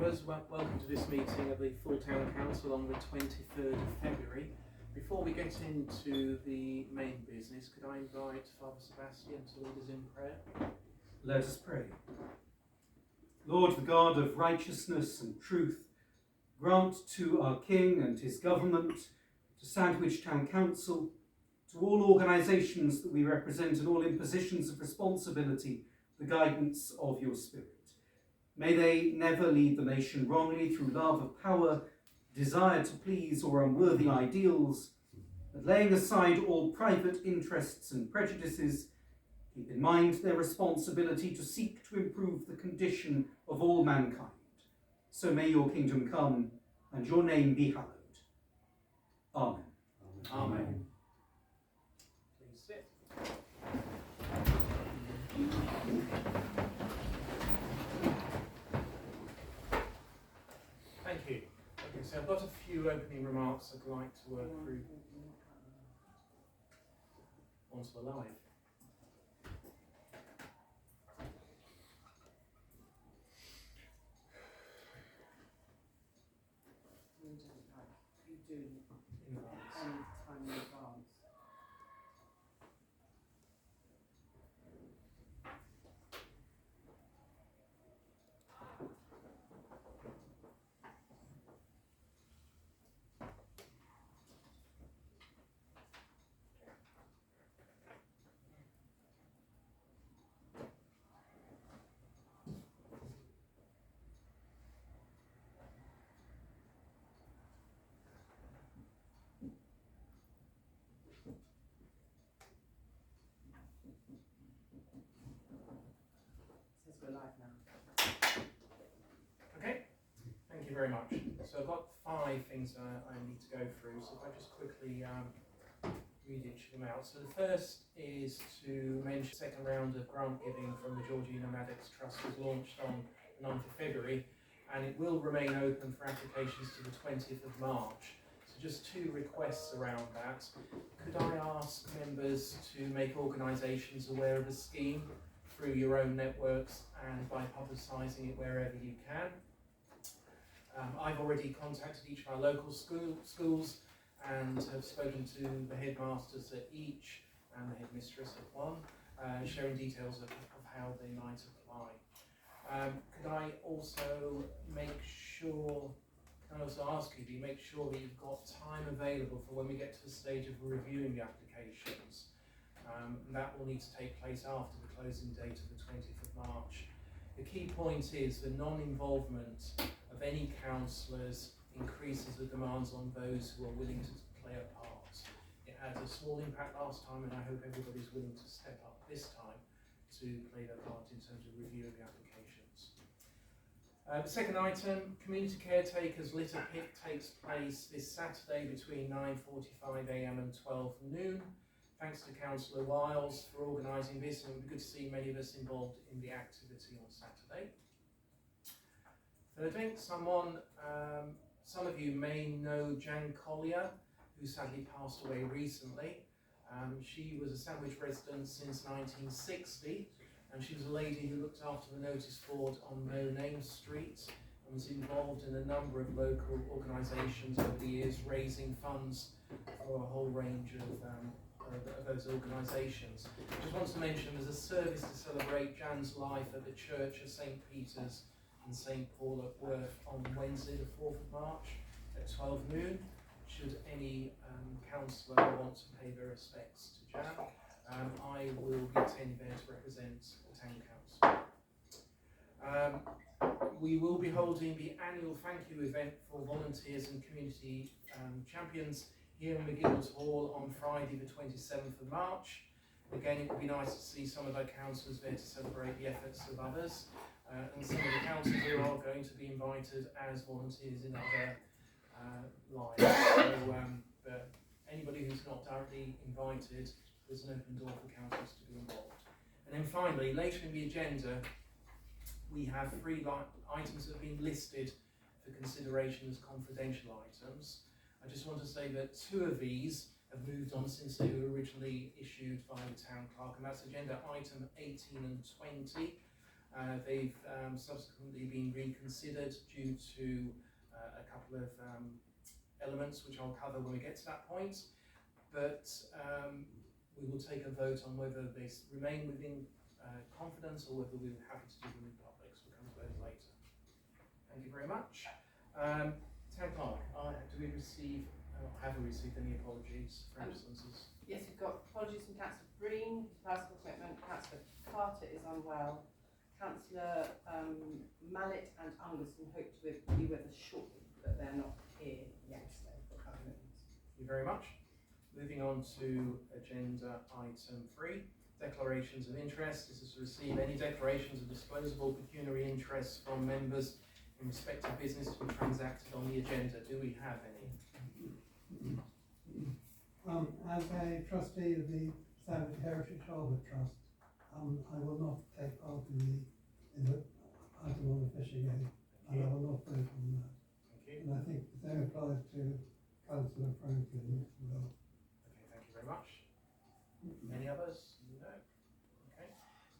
members, welcome to this meeting of the Full Town Council on the 23rd of February. Before we get into the main business, could I invite Father Sebastian to lead us in prayer? Let us pray. Lord, the God of righteousness and truth, grant to our King and his government, to Sandwich Town Council, to all organisations that we represent and all in positions of responsibility, the guidance of your Spirit. May they never lead the nation wrongly through love of power, desire to please, or unworthy ideals, but laying aside all private interests and prejudices, keep in mind their responsibility to seek to improve the condition of all mankind. So may your kingdom come and your name be hallowed. Amen. Amen. Amen. Please sit. Thank you. Okay, so I've got a few opening remarks I'd like to work through once we're live. You do any time in advance. We're live now. Okay, thank you very much. So I've got 5 things I need to go through, so if I just quickly read each of them out. So the first is to mention the second round of grant giving from the Georgina Maddox Trust was launched on the 9th of February, and it will remain open for applications to the 20th of March. So just 2 requests around that. Could I ask members to make organisations aware of the scheme through your own networks and by publicising it wherever you can? I've already contacted each of our local schools and have spoken to the headmasters at each and the headmistress at one, sharing details of how they might apply. Could I also ask you, do you make sure that you've got time available for when we get to the stage of reviewing the applications? That will need to take place after the closing date of the 20th of March. The key point is the non-involvement of any councillors increases the demands on those who are willing to play a part. It had a small impact last time, and I hope everybody's willing to step up this time to play their part in terms of reviewing the applications. The second item, community caretakers litter pick takes place this Saturday between 9:45 AM and 12 noon. Thanks to Councillor Wiles for organising this, and it would be good to see many of us involved in the activity on Saturday. Third thing, some of you may know Jan Collier, who sadly passed away recently. She was a Sandwich resident since 1960, and she was a lady who looked after the notice board on No Name Street and was involved in a number of local organisations over the years, raising funds for a whole range of those organisations. I just want to mention there's a service to celebrate Jan's life at the Church of St Peter's and St Paul at Worth on Wednesday the 4th of March at 12 noon. Should any councillor want to pay their respects to Jan, I will be attending there to represent the Town Council. We will be holding the annual thank you event for volunteers and community champions here in McGill's Hall on Friday the 27th of March. Again, it would be nice to see some of our councillors there to celebrate the efforts of others, and some of the councillors who are going to be invited as volunteers in other lives. So but anybody who's not directly invited, there's an open door for councillors to be involved. And then finally, later in the agenda, we have 3 items that have been listed for consideration as confidential items. I just want to say that 2 of these have moved on since they were originally issued by the Town Clerk, and that's agenda item 18 and 20. They've subsequently been reconsidered due to a couple of elements which I'll cover when we get to that point. But we will take a vote on whether they remain within confidence or whether we're happy to do them in public. So we'll come to those later. Thank you very much. Town Clerk, do we receive, have we received any apologies for absences? Yes, we've got apologies from Councillor Breen, personal commitment. Councillor Carter is unwell. Councillor Mallet and Ungerson hope to be with us shortly, but they're not here yet. So Thank you very much. Moving on to agenda item 3, declarations of interest. This is to receive any declarations of disposable pecuniary interests from members in respect of business to be transacted on the agenda. Do we have any? As a trustee of the Savage Heritage Harbour Trust, I will not take part in the item on the Fishergate, and I will not vote on that. Thank you. And I think the same applies to Councillor Franklin as well. Okay, thank you very much. Any others? No. Okay.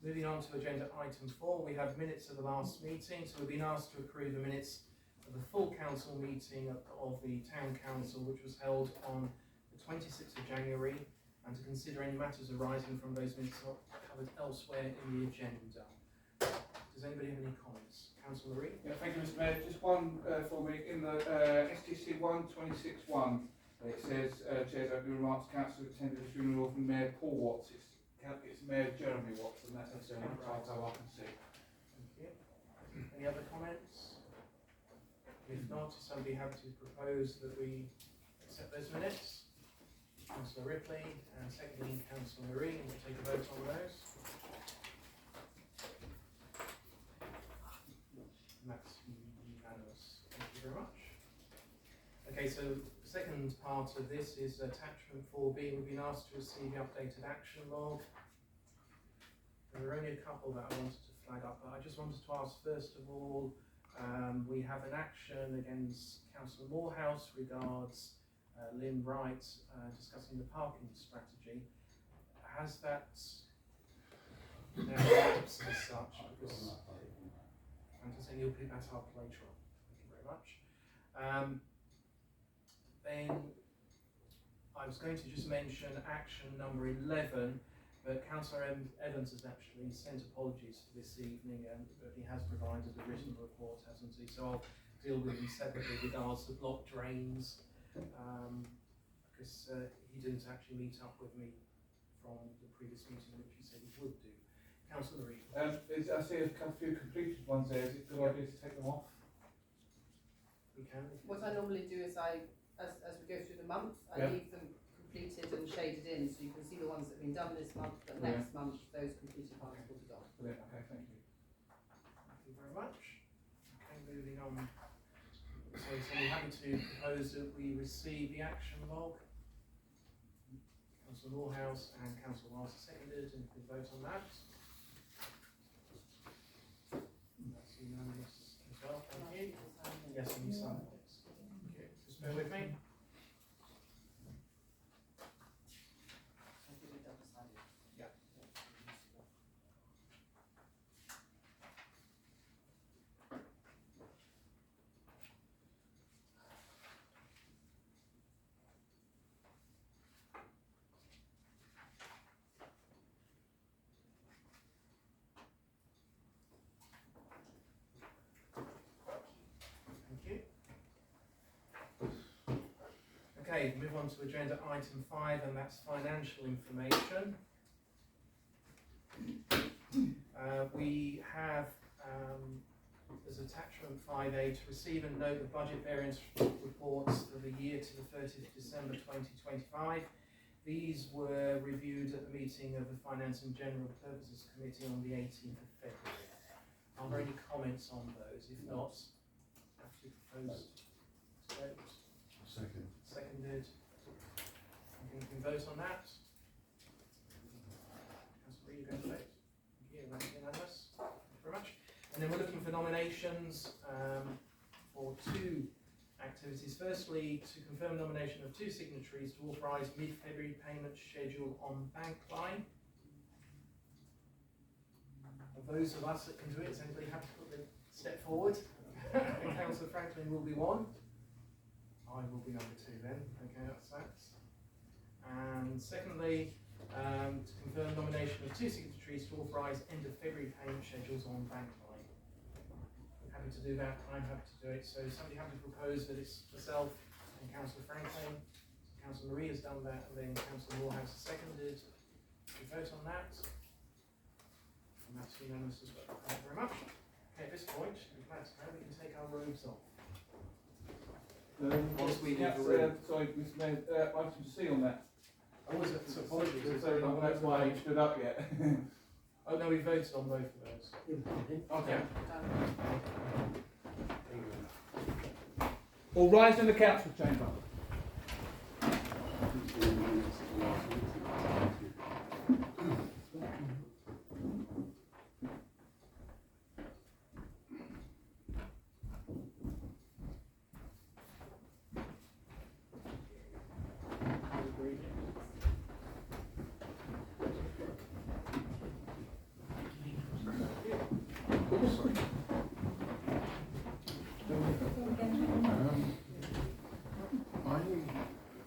Moving on to agenda item 4, we have minutes of the last meeting. So we've been asked to approve the minutes of the full council meeting of the town council, which was held on the 26th of January, and to consider any matters arising from those minutes not covered elsewhere in the agenda. Does anybody have any comments? Councillor Marie? Yeah, thank you, Mr. Mayor. Just one for me. In the STC 126.1, it says, Chair's opening remarks, Council attended the funeral of Mayor Paul Watts. It's Mayor Jeremy Watts, and that's the only typo I can see. Thank you. Any other comments? If not, is somebody happy to propose that we accept those minutes? Councillor Ripley and secondly Councillor Marie, and we'll take a vote on those. And that's unanimous. Thank you very much. Okay, so the second part of this is attachment 4B. We've been asked to receive the updated action log. There were only a couple that I wanted to flag up, but I just wanted to ask first of all, we have an action against Councillor Moorhouse regards Lynn Wright discussing the parking strategy. Has that now lapsed as such? Because I'm just saying you'll pick that up later on. Thank you very much. Then I was going to just mention action number 11, but Councillor Evans has actually sent apologies for this evening, but he has provided a written report, hasn't he? So I'll deal with him separately regards to block drains, because he didn't actually meet up with me from the previous meeting, which he said he would do. Councillor Reid. I see a few completed ones there. Is it a good idea to take them off? We can. what I normally do is as we go through the month, I leave them completed and shaded in, so you can see the ones that have been done this month, but next month those completed ones will be gone. Brilliant. Okay, thank you. Thank you very much. Okay, moving on. So I'm happy to propose that we receive the action log. Councillor Moorhouse and Councillor Wiles seconded, and we can vote on that. That's unanimous as well. Thank you. Yes, and you sign it. Thank you. Just bear with me. Yeah. Thank you. Okay, move on to agenda item 5, and that's financial information. We have as attachment 5A to receive and note the budget variance reports for the year to the 30th of December 2025. These were reviewed at the meeting of the Finance and General Purposes Committee on the 18th of February. Are there any comments on those? If not, have to propose to vote. Second. Seconded. Okay, we can vote on that. Councillor, you going to vote? Thank you. That's unanimous. Thank you very much. And then we're looking for nominations for 2 activities. Firstly, to confirm nomination of 2 signatories to authorise mid-February payment schedule on Bankline. Of those of us that can do it, is anybody happy to put the step forward? Councillor Franklin will be one. I will be number two then. Okay, that's that. And secondly, to confirm nomination of 2 signatories to authorise end of February payment schedules on bank line. I'm happy to do that. I'm happy to do it. So somebody happy to propose that it's myself and Councillor Franklin. Councillor Marie has done that, and then Councillor Moorhouse has seconded. We vote on that. And that's unanimous as well. Thank you very much. Okay, at this point, I'm glad to know we can take our robes off. Once we leave the room. Sorry, Mr. Mayor, item C on that. Oh, was it? So apologies. That's why I stood up yet. Oh no, we voted on both of those. Okay. All rise in the council chamber.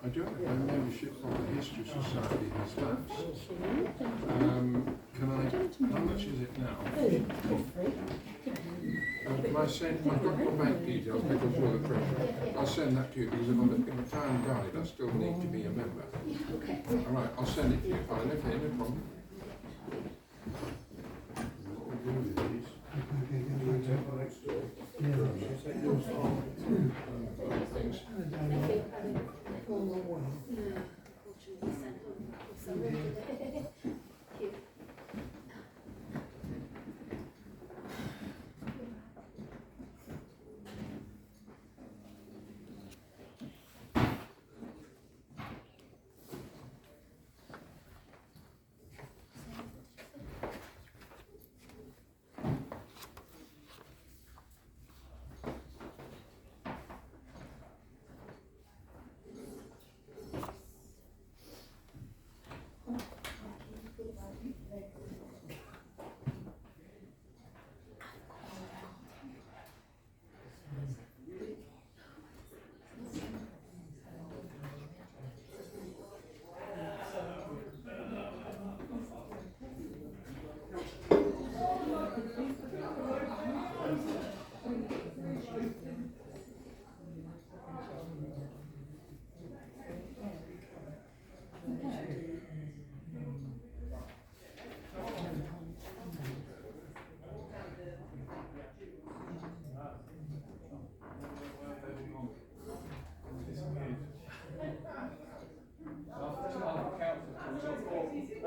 I don't know if my membership of the History Society has lapsed. How much is it now? Can I send, I've got your bank details because you're the treasurer. I'll send that to you because if the town died, I still need to be a member. Alright, I'll send it to you. Fine, okay, no problem. What we do with these? Things.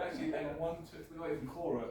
Actually, hang on, 1, 2, we're not even quorum.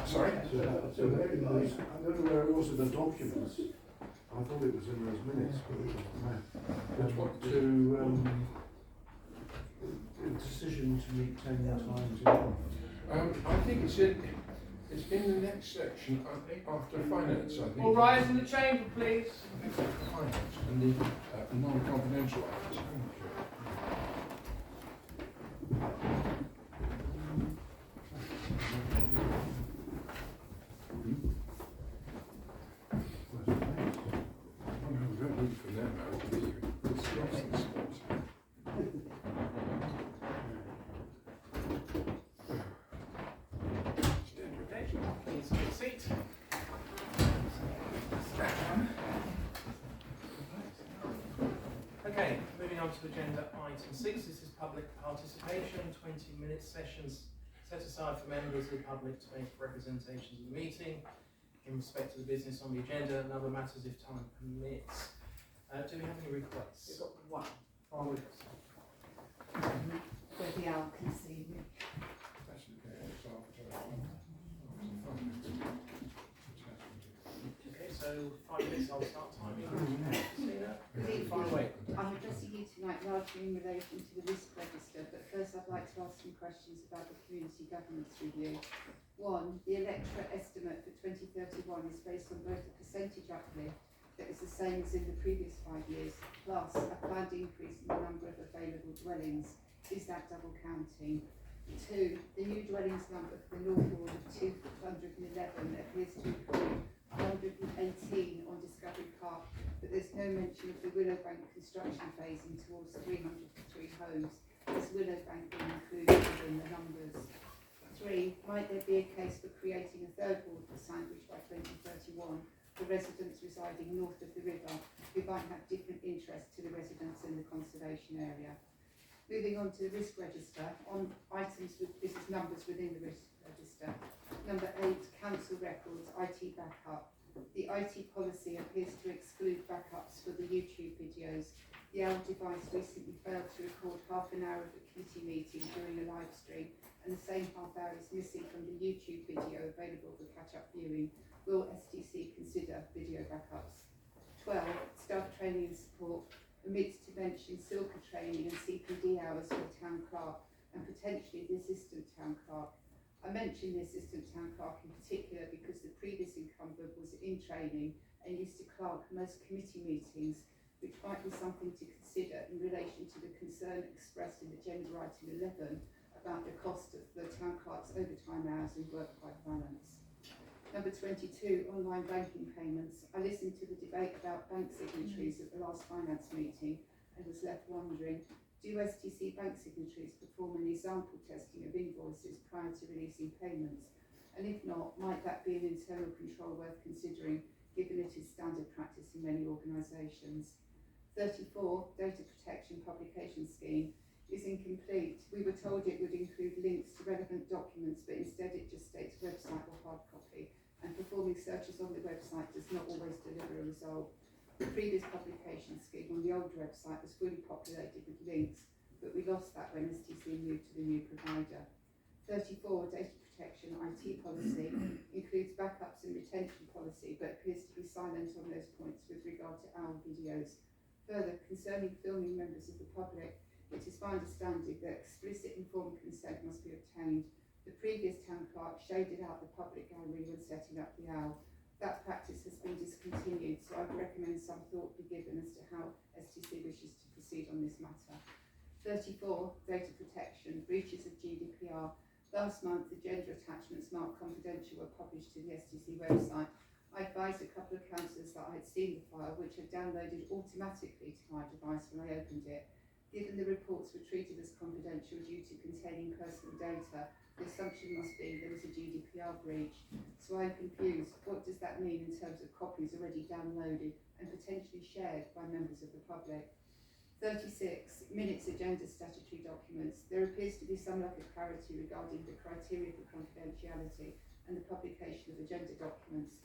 Sorry? I don't know where it was in the documents. I thought it was in those minutes, but it wasn't. Which one? The decision to meet 10 times a month. I think it's in the next section after finance, I think. All rise in the chamber, please. After finance and the non-confidential items. seat. Okay, moving on to agenda item 6. This is public participation. 20-minute sessions set aside for members of the public to make representations of the meeting in respect to the business on the agenda and other matters if time permits. Do we have any requests? We've got one. Oh, Where the owl can see me. That's okay, it's after. okay, so 5 minutes, I'll start timing. Far Good away. evening. I'm addressing you tonight largely in relation to the risk register, but first I'd like to ask some questions about the community governance review. One, the electorate estimate for 2031 is based on both a percentage uplift that is the same as in the previous 5 years, plus a planned increase in the number of available dwellings. Is that double counting? Two, the new dwellings number for the North Ward of 211 appears to include 118 on Discovery Park, but there's no mention of the Willowbank construction phasing towards 303 homes. Is Willowbank being included within the numbers? Three, might there be a case for creating a third ward for Sandwich by 2031 for residents residing north of the river who might have different interests to the residents in the conservation area? Moving on to the risk register, on items with this is numbers within the risk register. Number 8, council records, IT backup. The IT policy appears to exclude backups for the YouTube videos. The OWL device recently failed to record half an hour of a committee meeting during a live stream, and the same half hour is missing from the YouTube video available for catch-up viewing. Will STC consider video backups? 12, staff training and support. Omits to mention SILCA training and CPD hours for the town clerk and potentially the assistant town clerk. I mention the assistant town clerk in particular because the previous incumbent was in training and used to clerk most committee meetings, which might be something to consider in relation to the concern expressed in agenda item 11 about the cost of the town clerk's overtime hours and work-life balance. Number 22, online banking payments. I listened to the debate about bank signatories at the last finance meeting and was left wondering, do STC bank signatories perform an example testing of invoices prior to releasing payments? And if not, might that be an internal control worth considering, given it is standard practice in many organisations? 34, data protection publication scheme is incomplete. We were told it would include links to relevant documents, but instead it just states website or hard copy, and performing searches on the website does not always deliver a result. The previous publication scheme on the old website was fully populated with links, but we lost that when STC moved to the new provider. 34, data protection IT policy includes backups and retention policy, but appears to be silent on those points with regard to OWL videos. Further, concerning filming members of the public, it is my understanding that explicit informed consent must be obtained. The previous town clerk shaded out the public gallery when setting up the OWL. That practice has been discontinued, so I would recommend some thought be given as to how STC wishes to proceed on this matter. 34, data protection, breaches of GDPR. Last month, agenda attachments marked confidential were published to the STC website. I advised a couple of councillors that I had seen the file, which had downloaded automatically to my device when I opened it. Given the reports were treated as confidential due to containing personal data, the assumption must be there was a GDPR breach. So I'm confused. What does that mean in terms of copies already downloaded and potentially shared by members of the public? 36, minutes agenda statutory documents. There appears to be some lack of clarity regarding the criteria for confidentiality and the publication of agenda documents.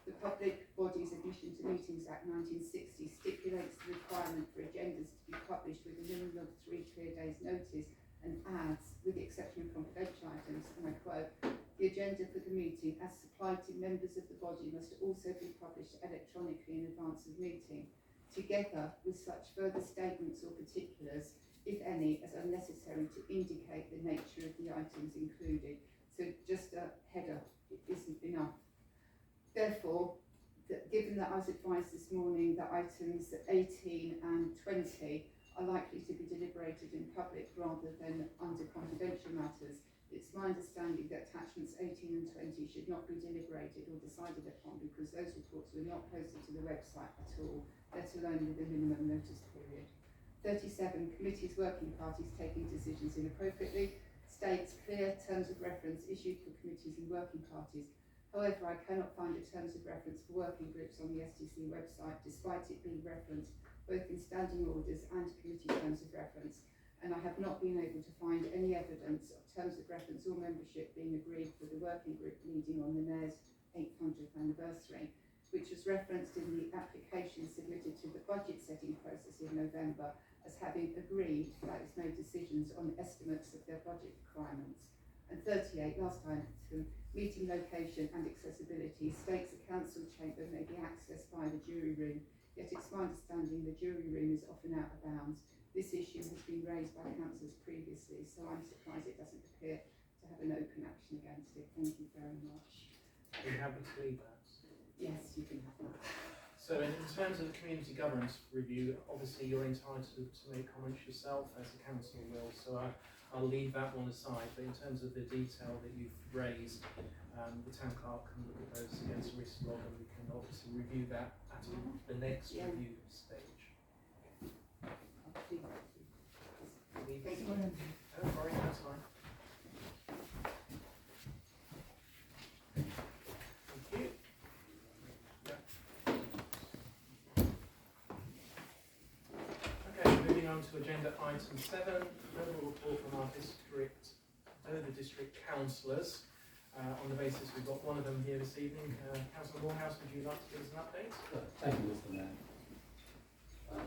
The Public Bodies Admission to Meetings Act 1960 stipulates the requirement for agendas to be published with a minimum of 3 clear days' notice and adds, with the exception of confidential items, and I quote, the agenda for the meeting as supplied to members of the body must also be published electronically in advance of meeting, together with such further statements or particulars, if any, as are necessary to indicate the nature of the items included. So just a header isn't enough. Therefore, given that I was advised this morning that items 18 and 20 are likely to be deliberated in public rather than under confidential matters, it's my understanding that attachments 18 and 20 should not be deliberated or decided upon because those reports were not posted to the website at all, let alone with a minimum notice period. 37, committees working parties taking decisions inappropriately, states clear terms of reference issued for committees and working parties. However, I cannot find a terms of reference for working groups on the STC website, despite it being referenced both in standing orders and committee terms of reference, and I have not been able to find any evidence of terms of reference or membership being agreed for the working group meeting on the Mayor's 800th anniversary, which was referenced in the application submitted to the budget setting process in November as having agreed, that is, made decisions on estimates of their budget requirements. And 38, last time, to meeting location and accessibility, states a council chamber may be accessed by the jury room, yet it's my understanding the jury room is often out of bounds. This issue has been raised by councillors previously, so I'm surprised it doesn't appear to have an open action against it. Thank you very much. Are you happy to leave that? Yes, you can have that. So in terms of the community governance review, obviously you're entitled to make comments yourself, as the council will, so I'll leave that one aside. But in terms of the detail that you've raised, the town clerk can look at those against the risk log, and we can obviously review that at the next review stage. I'll do that. Thank you. Oh, sorry, that's fine. Thank you. Okay, moving on to agenda item 7, overall report from our district councillors. On the basis we've got one of them here this evening. Councillor Moorhouse, would you like to give us an update? Thank you, Mr. Mayor.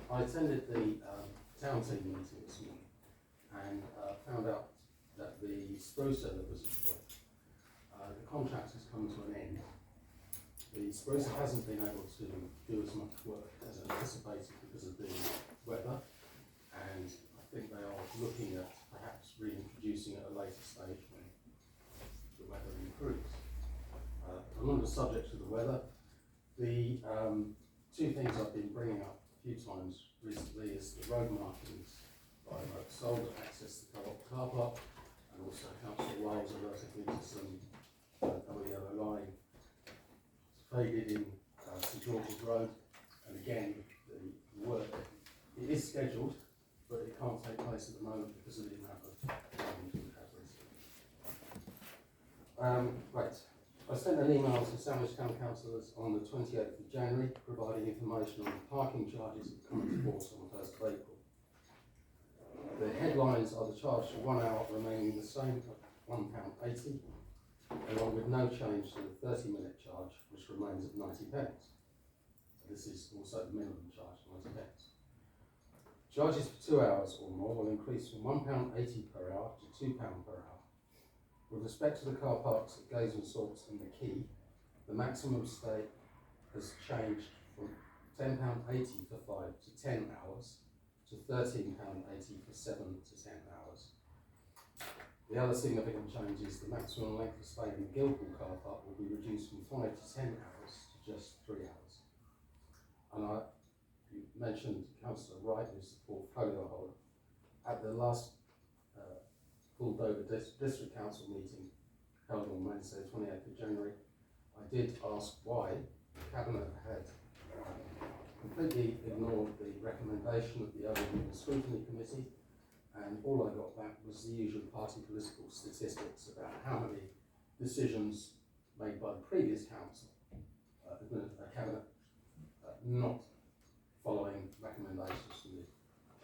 I attended the town team meeting this morning and found out that the sprucer that was employed, the contract has come to an end. The sprucer hasn't been able to do as much work as anticipated because of the weather, and I think they are looking at perhaps reintroducing at a later stage when the weather improves. I'm on the subject of the weather. The two things I've been bringing up a few times recently is the road markings by Motor that access the car park, and also Council Wales alerted me to some double yellow line faded in St George's Road, and again the work, it is scheduled, but it can't take place at the moment because of the amount of damage we have recently. Right, I sent an email to Sandwich Town Councillors on the 28th of January providing information on the parking charges that come into force on the 1st of April. The headlines are the charge for 1 hour remaining the same at £1.80, along with no change to the 30-minute charge, which remains at 90p. This is also the minimum charge, 90p. Charges for 2 hours or more will increase from £1.80 per hour to £2 per hour. With respect to the car parks at Gaze and Salts and the Quay, the maximum stay has changed from £10.80 for 5 to 10 hours to £13.80 for 7 to 10 hours. The other significant change is the maximum length of stay in the Guildhall car park will be reduced from 5 to 10 hours to just 3 hours. And you mentioned Councillor Wright, who's the portfolio holder. At the last full Dover District Council meeting held on Wednesday, 28th of January, I did ask why the Cabinet had completely ignored the recommendation of the Overview and Scrutiny Committee, and all I got back was the usual party political statistics about how many decisions made by the previous council, a Cabinet not following recommendations from the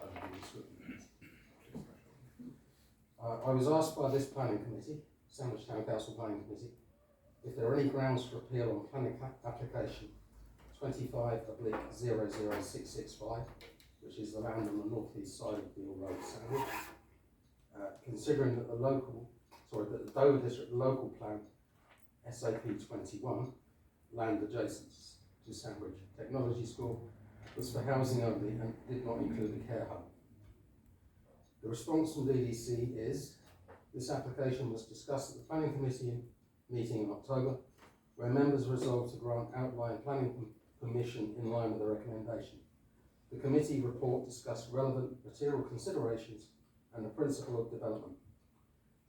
Overview and Scrutiny Committee. I was asked by this planning committee, Sandwich Town Council Planning Committee, if there are any grounds for appeal on planning application 25/00665, which is the land on the north-east side of Beale Road, Sandwich. Considering that the Dover District Local Plan SAP 21, land adjacent to Sandwich Technology School, was for housing only and did not include a care home. The response from DDC is, this application was discussed at the Planning Committee meeting in October, where members resolved to grant outline planning permission in line with the recommendation. The committee report discussed relevant material considerations and the principle of development.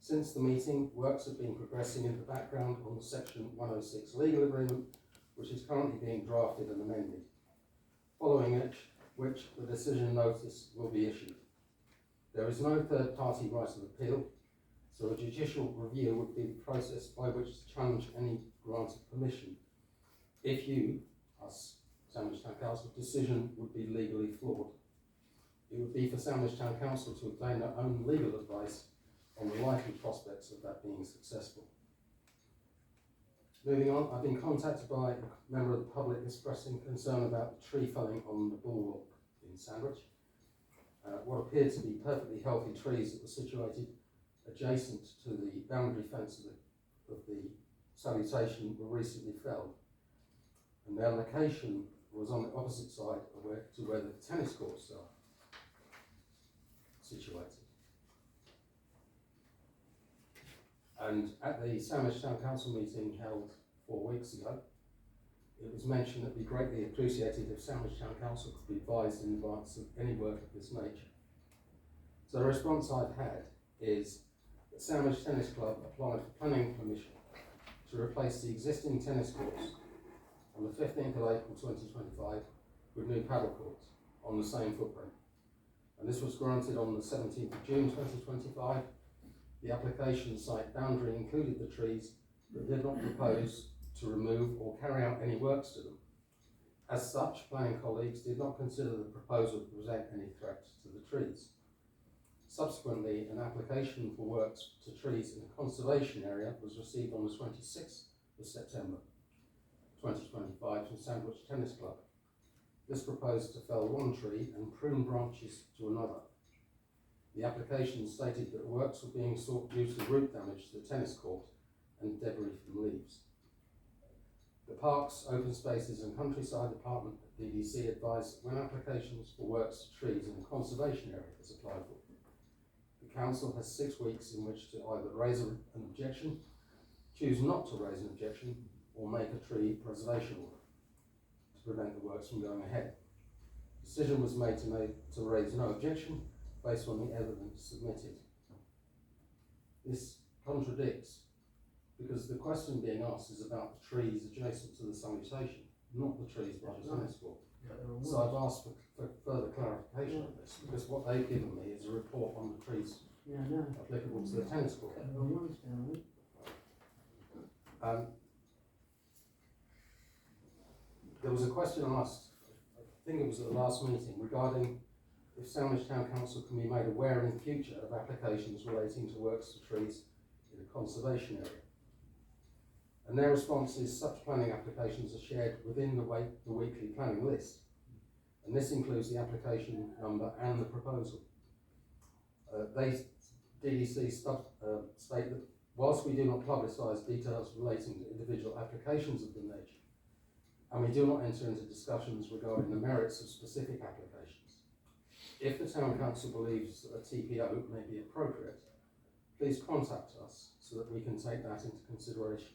Since the meeting, works have been progressing in the background on the Section 106 legal agreement, which is currently being drafted and amended, following which the decision notice will be issued. There is no third-party right of appeal, So a judicial review would be the process by which to challenge any granted permission. If you, as Sandwich Town Council, decision would be legally flawed. It would be for Sandwich Town Council to obtain their own legal advice on the likely prospects of that being successful. Moving on, I've been contacted by a member of the public expressing concern about the tree felling on the Bulwark in Sandwich. What appeared to be perfectly healthy trees that were situated adjacent to the boundary fence of the salutation were recently felled. And their location was on the opposite side of where the tennis courts are situated. And at the Sandwich Town Council meeting held 4 weeks ago, it was mentioned that it would be greatly appreciated if Sandwich Town Council could be advised in advance of any work of this nature. So the response I've had is that Sandwich Tennis Club applied for planning permission to replace the existing tennis courts on the 15th of April 2025 with new paddle courts on the same footprint. And this was granted on the 17th of June 2025. The application site boundary included the trees but did not propose to remove or carry out any works to them. As such, planning colleagues did not consider the proposal to present any threat to the trees. Subsequently, an application for works to trees in a conservation area was received on the 26th of September 2025 from Sandwich Tennis Club. This proposed to fell one tree and prune branches to another. The application stated that works were being sought due to root damage to the tennis court and debris from leaves. The Parks, Open Spaces and Countryside Department at DDC advised that when applications for works to trees in a conservation area is applied for, the Council has 6 weeks in which to either raise an objection, choose not to raise an objection, or make a tree preservation order to prevent the works from going ahead. The decision was made to raise no objection based on the evidence submitted. This contradicts, because the question being asked is about the trees adjacent to the salutation, not the trees by the tennis court. So I've asked for further clarification on this, because what they've given me is a report on the trees applicable to the tennis court. There was a question asked, I think it was at the last meeting, regarding if Sandwich Town Council can be made aware in the future of applications relating to works to trees in a conservation area. And their response is such planning applications are shared within the weekly planning list. And this includes the application number and the proposal. DDC state that whilst we do not publicise details relating to individual applications of the nature, and we do not enter into discussions regarding the merits of specific applications, if the Town Council believes that a TPO may be appropriate, please contact us so that we can take that into consideration.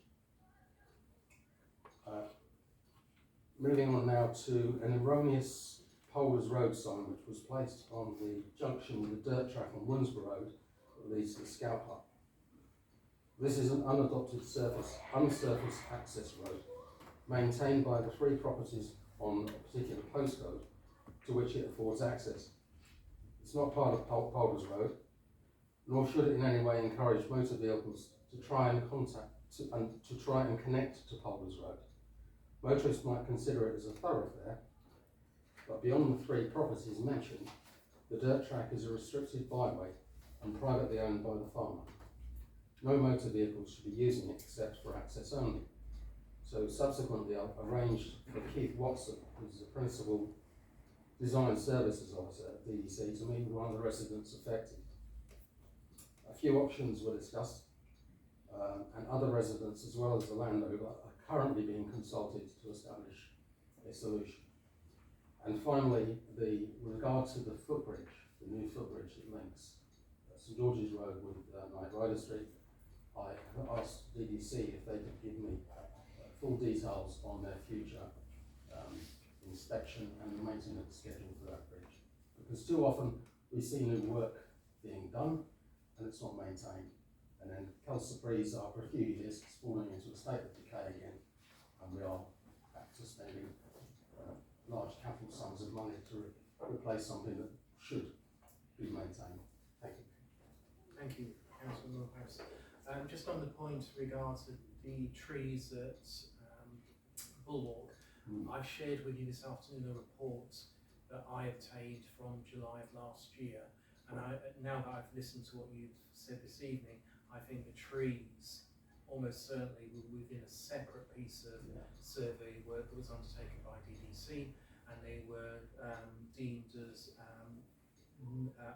Moving on now to an erroneous Polders Road sign which was placed on the junction with the dirt track on Winsborough Road that leads to the Scout Hut. This is an unadopted unsurfaced access road maintained by the 3 properties on a particular postcode to which it affords access. It's not part of Polders Road, nor should it in any way encourage motor vehicles to try and connect to Polders Road. Motorists might consider it as a thoroughfare, but beyond the 3 properties mentioned, the dirt track is a restricted byway and privately owned by the farmer. No motor vehicles should be using it except for access only. So subsequently I've arranged for Keith Watson, who's the Principal Design Services Officer at DDC, to meet with one of the residents affected. A few options were discussed, and other residents as well as the landowner are currently being consulted to establish a solution. And finally, with regard to the footbridge, the new footbridge that links St George's Road with Knight Rider Street, I have asked DDC if they could give me full details on their future inspection and the maintenance schedule for that bridge. Because too often we see new work being done and it's not maintained. And then Cllrs after a few years it's falling into a state of decay again, and we are back to spending large capital sums of money to replace something that should be maintained. Thank you. Thank you, Councillor Moorhouse. Just on the point regards the trees at Bulwark, I shared with you this afternoon a report that I obtained from July of last year, and now that I've listened to what you've said this evening, I think the trees almost certainly were within a separate piece of survey work that was undertaken by DDC, and they were deemed as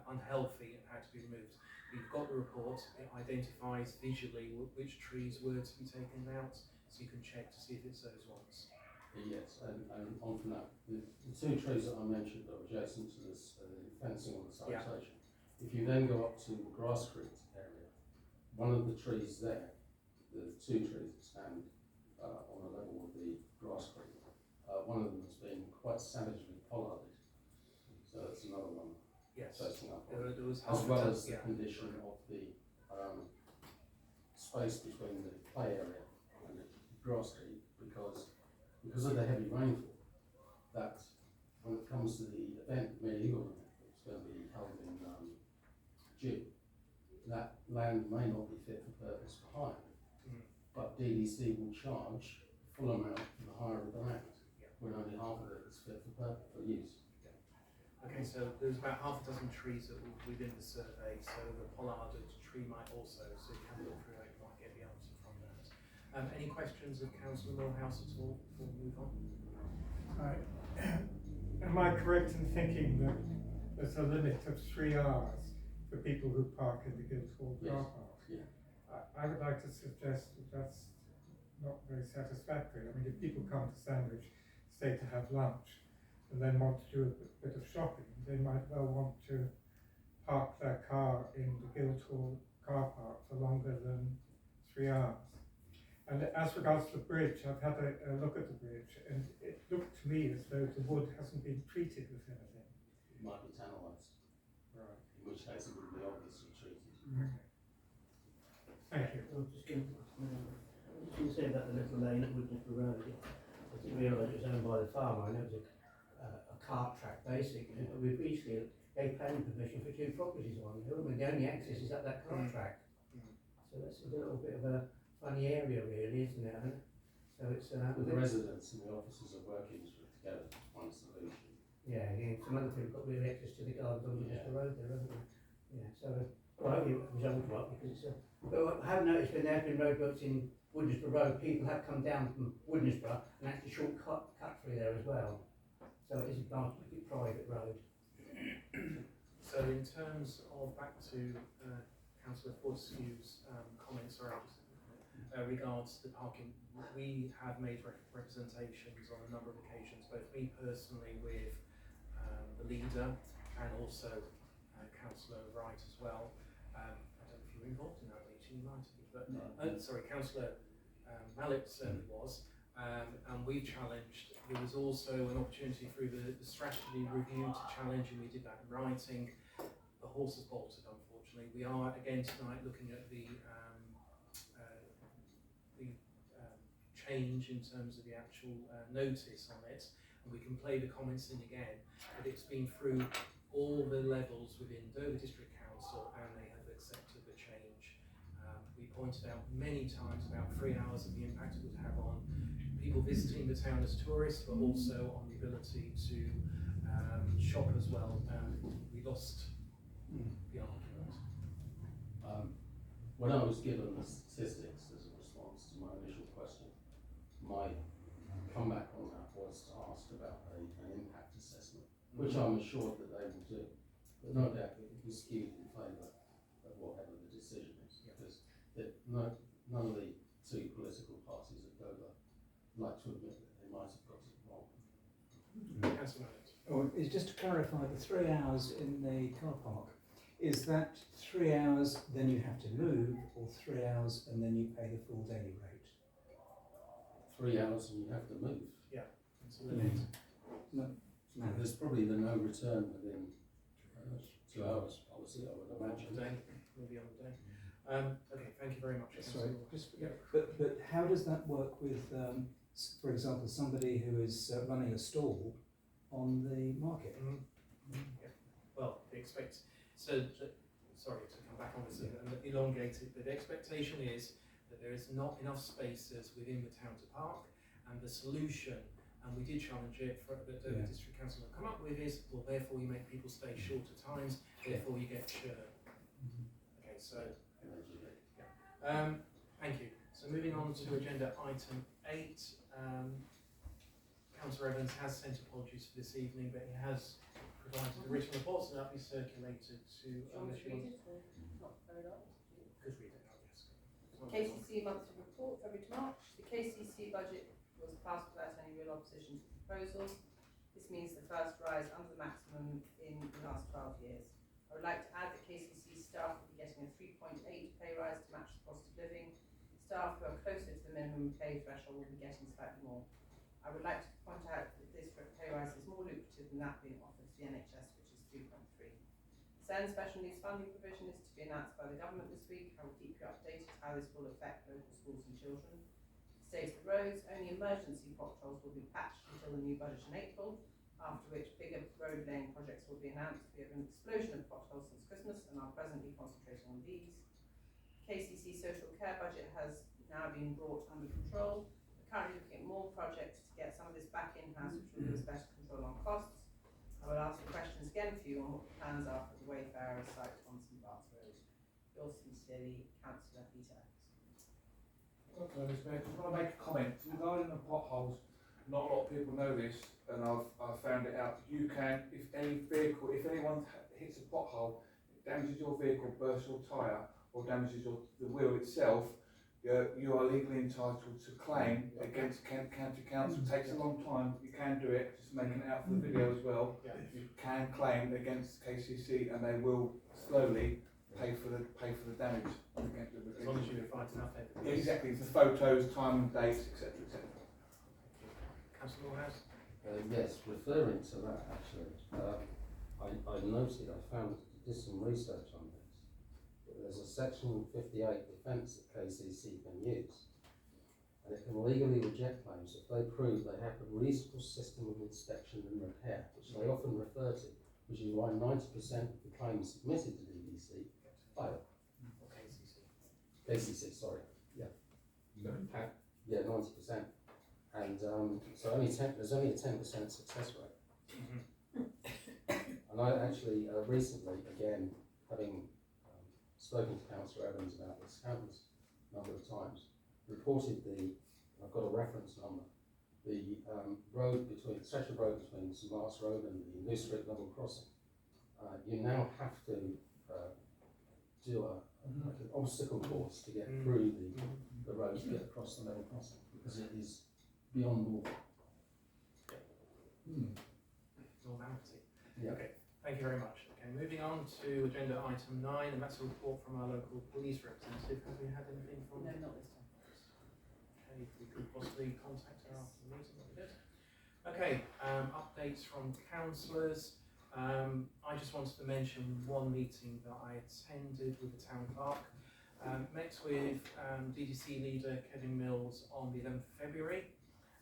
unhealthy and had to be removed. You've got the report, it identifies visually which trees were to be taken out, so you can check to see if it's those ones. Yes, and on from that, the two trees that I mentioned are adjacent to this fencing on the citation. If you then go up to the Grass Creek area, one of the trees there, the two trees that stand on the level of the Grass Creek, one of them has been quite savagely pollarded, so that's another one. Yes, chasing up on, there was as well as the yeah. condition of the space between the play area and the grass creek, because of the heavy rainfall, that when it comes to the event, medieval event, that's going to be held in June, that land may not be fit for purpose for hire, but DDC will charge the full amount for the hire of the land, when only half of it is fit for use. Okay, so there's about half a dozen trees that were within the survey, so the pollarded tree might also, so you can look through it, you might get the answer from that. Any questions of Councillor Moorhouse at all before we move on? Am I correct in thinking that there's a limit of 3 hours for people who park in the Guildhall car park? Yeah. I would like to suggest that that's not very satisfactory. I mean, if people come to Sandwich, stay to have lunch, and then want to do a bit of shopping, they might well want to park their car in the Guildhall car park for longer than 3 hours. And as regards to the bridge, I've had a look at the bridge, and it looked to me as though the wood hasn't been treated with anything. It might be tannalised, Right. in which case it would be obviously treated. Thank you. I was just going to say about the little lane at Woodnipper Road. I didn't realise it was owned by the farmer. I know it was a cart track basically, but we've recently gave planning permission for 2 properties on there, and the only access is up that cart track. So that's a little bit of a funny area really, isn't it? So it's But the residents and the officers are working together to find a solution. yeah, some other people got real access to the gardens on Woodnipper Road there, haven't they? Yeah, so well, I hope it resolved right, because it's but I have noticed when there have been roadworks in Woodnipper Road, people have come down from Woodnipper and actually shortcut through there as well. So it is a largely private road. So in terms of, back to Councillor Fortescue's comments, regards to the parking, we have made representations on a number of occasions, both me personally with the leader and also Councillor Wright as well. I don't know if you were involved in that meeting, you might have been, but sorry, Councillor Mallet certainly was. And we challenged, there was also an opportunity through the strategy review to challenge, and we did that in writing. The horse has bolted, unfortunately. We are again tonight looking at the change in terms of the actual notice on it, and we can play the comments in again, but it's been through all the levels within Dover District Council and they have accepted the change. We pointed out many times about 3 hours of the impact it would have on people visiting the town as tourists, but also on the ability to shop as well. We lost the argument. When I was given the statistics as a response to my initial question, my comeback on that was to ask about an impact assessment, which I'm assured that they will do. But no doubt it will be skewed in favour of whatever the decision is, because none of the 2 political parties at Dover like to admit that they might have got it wrong. Oh, it's just to clarify, the 3 hours in the car park, is that 3 hours then you have to move, or 3 hours and then you pay the full daily rate? 3 hours and you have to move. Yeah, it's a limit. No. There's probably the no return within 2 hours policy, I would imagine. Maybe on the day. Okay, thank you very much. Sorry, but how does that work with, for example, somebody who is running a stall on the market? Yeah. Well, they expect, so sorry to come back on this and elongate it, but the expectation is that there is not enough spaces within the town to park, and the solution, and we did challenge it, that the district council have come up with is, well, therefore you make people stay shorter times, therefore you get churn. Okay, so, thank you. So moving on to agenda item 8, Councillor Evans has sent apologies for this evening, but he has provided a written report, so that'll be circulated to. Could read it, or not very long? Could read it now, yes. KCC monthly report, February to March. The KCC budget was passed without any real opposition to the proposal. This means the first rise under the maximum in the last 12 years. I would like to add that KCC staff will be getting a 3.8 pay rise to match the cost of living. Staff who are closer to the minimum pay threshold will be getting slightly more. I would like to point out that this pay rise is more lucrative than that being offered to the NHS, which is 3.3. CERN special needs funding provision is to be announced by the government this week. I will keep you updated how this will affect local schools and children. State of the roads, only emergency potholes will be patched until the new budget in April, after which bigger road laying projects will be announced. We have an explosion of potholes since Christmas and are presently concentrating on these. KCC social care budget has now been brought under control. We're currently looking at more projects to get some of this back in-house, which will give us better control on costs. I will ask questions again for you on what the plans are for the Wayfarer site on St Bart's Road. Yours sincerely, Councillor Peter. Okay, Mr. Mayor, just want to make a comment regarding the potholes. Not a lot of people know this, and I've found it out. You can, if anyone hits a pothole, it damages your vehicle, bursts your tyre, or damages the wheel itself, you are legally entitled to claim against county council. It takes a long time, but you can do it. Just making it out for the video as well. You can claim against KCC, and they will slowly pay for the damage. As long as you provide enough evidence. Yeah, exactly. The photos, time, dates, etc., etc. Councillor Moorhouse. Yes, referring to that actually, I noted, I did some research on this. There's a section 58 defence that KCC can use, and it can legally reject claims if they prove they have a reasonable system of inspection and repair, which they often refer to, which is why 90% of the claims submitted to DDC fail. KCC, sorry, yeah. No. Yeah, 90%. And so there's only a 10% success rate. And I actually recently, again, having spoken to Councillor Evans about this countless number of times, reported I've got a reference number, the stretch of road between St Mark's Road and the New Street level crossing. You now have to do like an obstacle course to get through the road to get across the level crossing, because it is beyond water. Normality. Yeah. Okay, thank you very much. Okay, moving on to agenda item 9, and that's a report from our local police representative. Have we had anything from? No, not this time. Okay, if we could possibly contact her after the meeting, that'd be good. Okay, updates from councillors. I just wanted to mention one meeting that I attended with the town clerk. Met with DDC leader Kevin Mills on the 11th of February,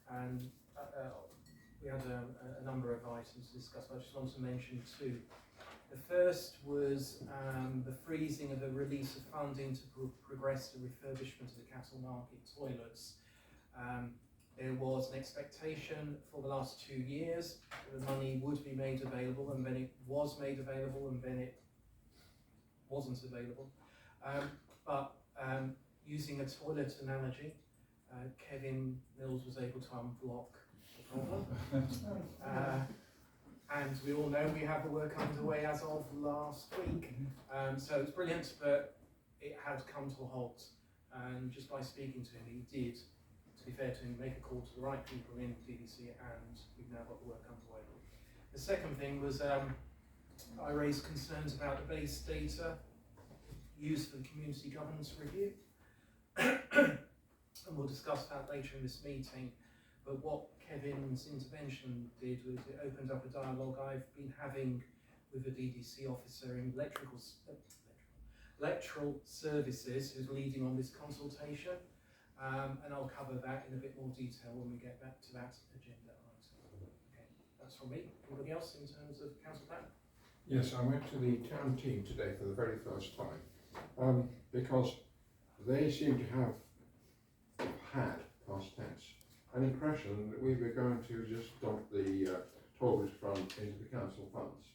and we had a number of items to discuss, but I just want to mention 2. The first was the freezing of the release of funding to progress the refurbishment of the Castle Market toilets. There was an expectation for the last 2 years that the money would be made available, and then it was made available, and then it wasn't available. But using a toilet analogy, Kevin Mills was able to unblock the problem. And we all know we have the work underway as of last week. So it's brilliant, but it had come to a halt. And just by speaking to him, he did, to be fair to him, make a call to the right people in DDC, and we've now got the work underway. The second thing was I raised concerns about the base data used for the community governance review. And we'll discuss that later in this meeting. But what Kevin's intervention did was it opened up a dialogue I've been having with a DDC officer in electoral services who's leading on this consultation. And I'll cover that in a bit more detail when we get back to that agenda item. Okay, that's from me. Anybody else in terms of council plan? Yes, I went to the town team today for the very first time, because they seem to have had, past tense, an impression that we were going to just dump the tollage fund into the council funds.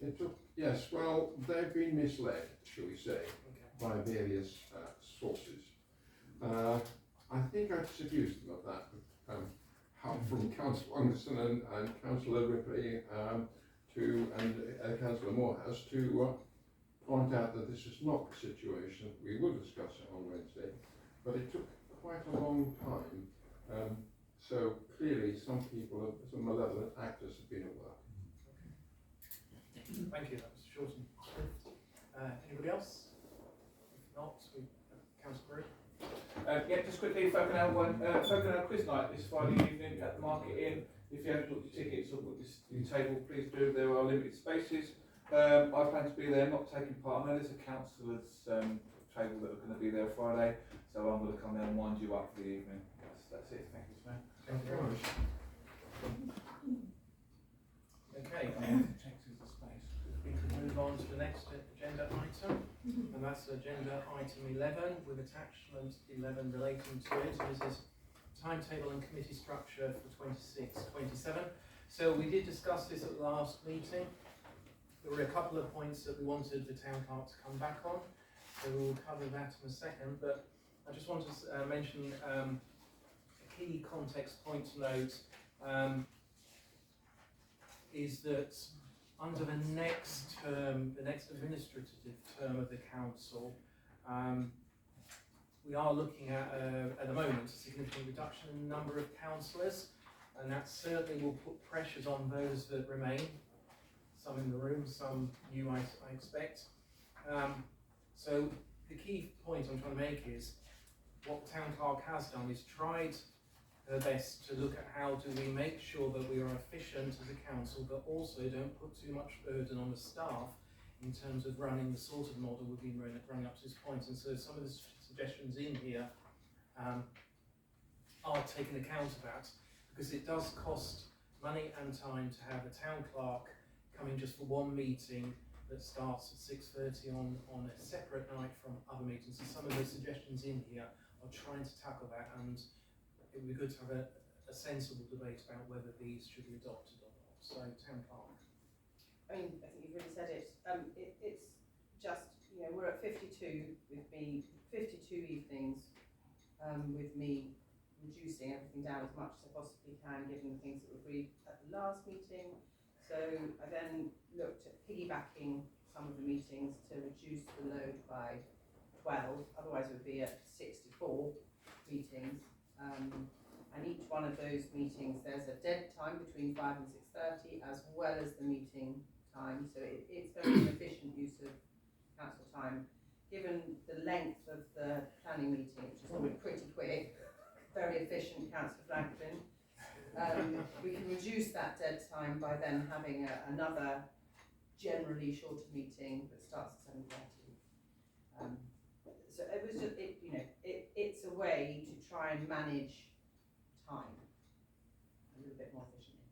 It took, yes, well, they've been misled, shall we say, by various sources. I think I've seduced them of that help from Councillor Anderson and Councillor Ripley and Councillor Moorhouse to point out that this is not the situation. We will discuss it on Wednesday, but it took quite a long time. So clearly some people, some malevolent actors have been at work. Thank you, that was short and swift. Anybody else? If not, Councillor Brew. Yeah, just quickly, Folk and Ale quiz night this Friday evening at the Market Inn. If you haven't booked your tickets or booked your table, please do. There are limited spaces. I plan to be there, not taking part. I know there's a councillor's table that are going to be there Friday, so I'm going to come there and wind you up for the evening. That's it. Thank you, sir. Thank you very much. Okay, we can move on to the next agenda item, and that's agenda item 11 with attachment 11 relating to it. This is timetable and committee structure for 26-27. So we did discuss this at the last meeting. There were a couple of points that we wanted the town clerk to come back on, so we'll cover that in a second. But I just want to mention a key context point to note is that under the next term, the next administrative term of the council, we are looking at the moment a significant reduction in the number of councillors, and that certainly will put pressures on those that remain. Some in the room, some new, I expect. So the key point I'm trying to make is what the town clerk has done is tried her best to look at how do we make sure that we are efficient as a council, but also don't put too much burden on the staff in terms of running the sort of model we've been running up to this point. And so some of the suggestions in here are taking account of that, because it does cost money and time to have a town clerk come in just for one meeting that starts at 6:30 on a separate night from other meetings. So some of the suggestions in here are trying to tackle that, and it would be good to have a sensible debate about whether these should be adopted or not. So, town clerk. I mean, I think you've really said it. It's just, you know, we're at 52 with me, 52 evenings with me reducing everything down as much as I possibly can, given the things that were agreed at the last meeting. So I then looked at piggybacking some of the meetings to reduce the load by 12, otherwise it would be at 64 meetings. And each one of those meetings, there's a dead time between 5 and 6:30, as well as the meeting time. So it's very efficient use of council time. Given the length of the planning meeting, which is always pretty quick, very efficient, Councillor Franklin, we can reduce that dead time by then having another generally shorter meeting that starts at 7:30. So it was just, it's a way to try and manage time a little bit more efficiently.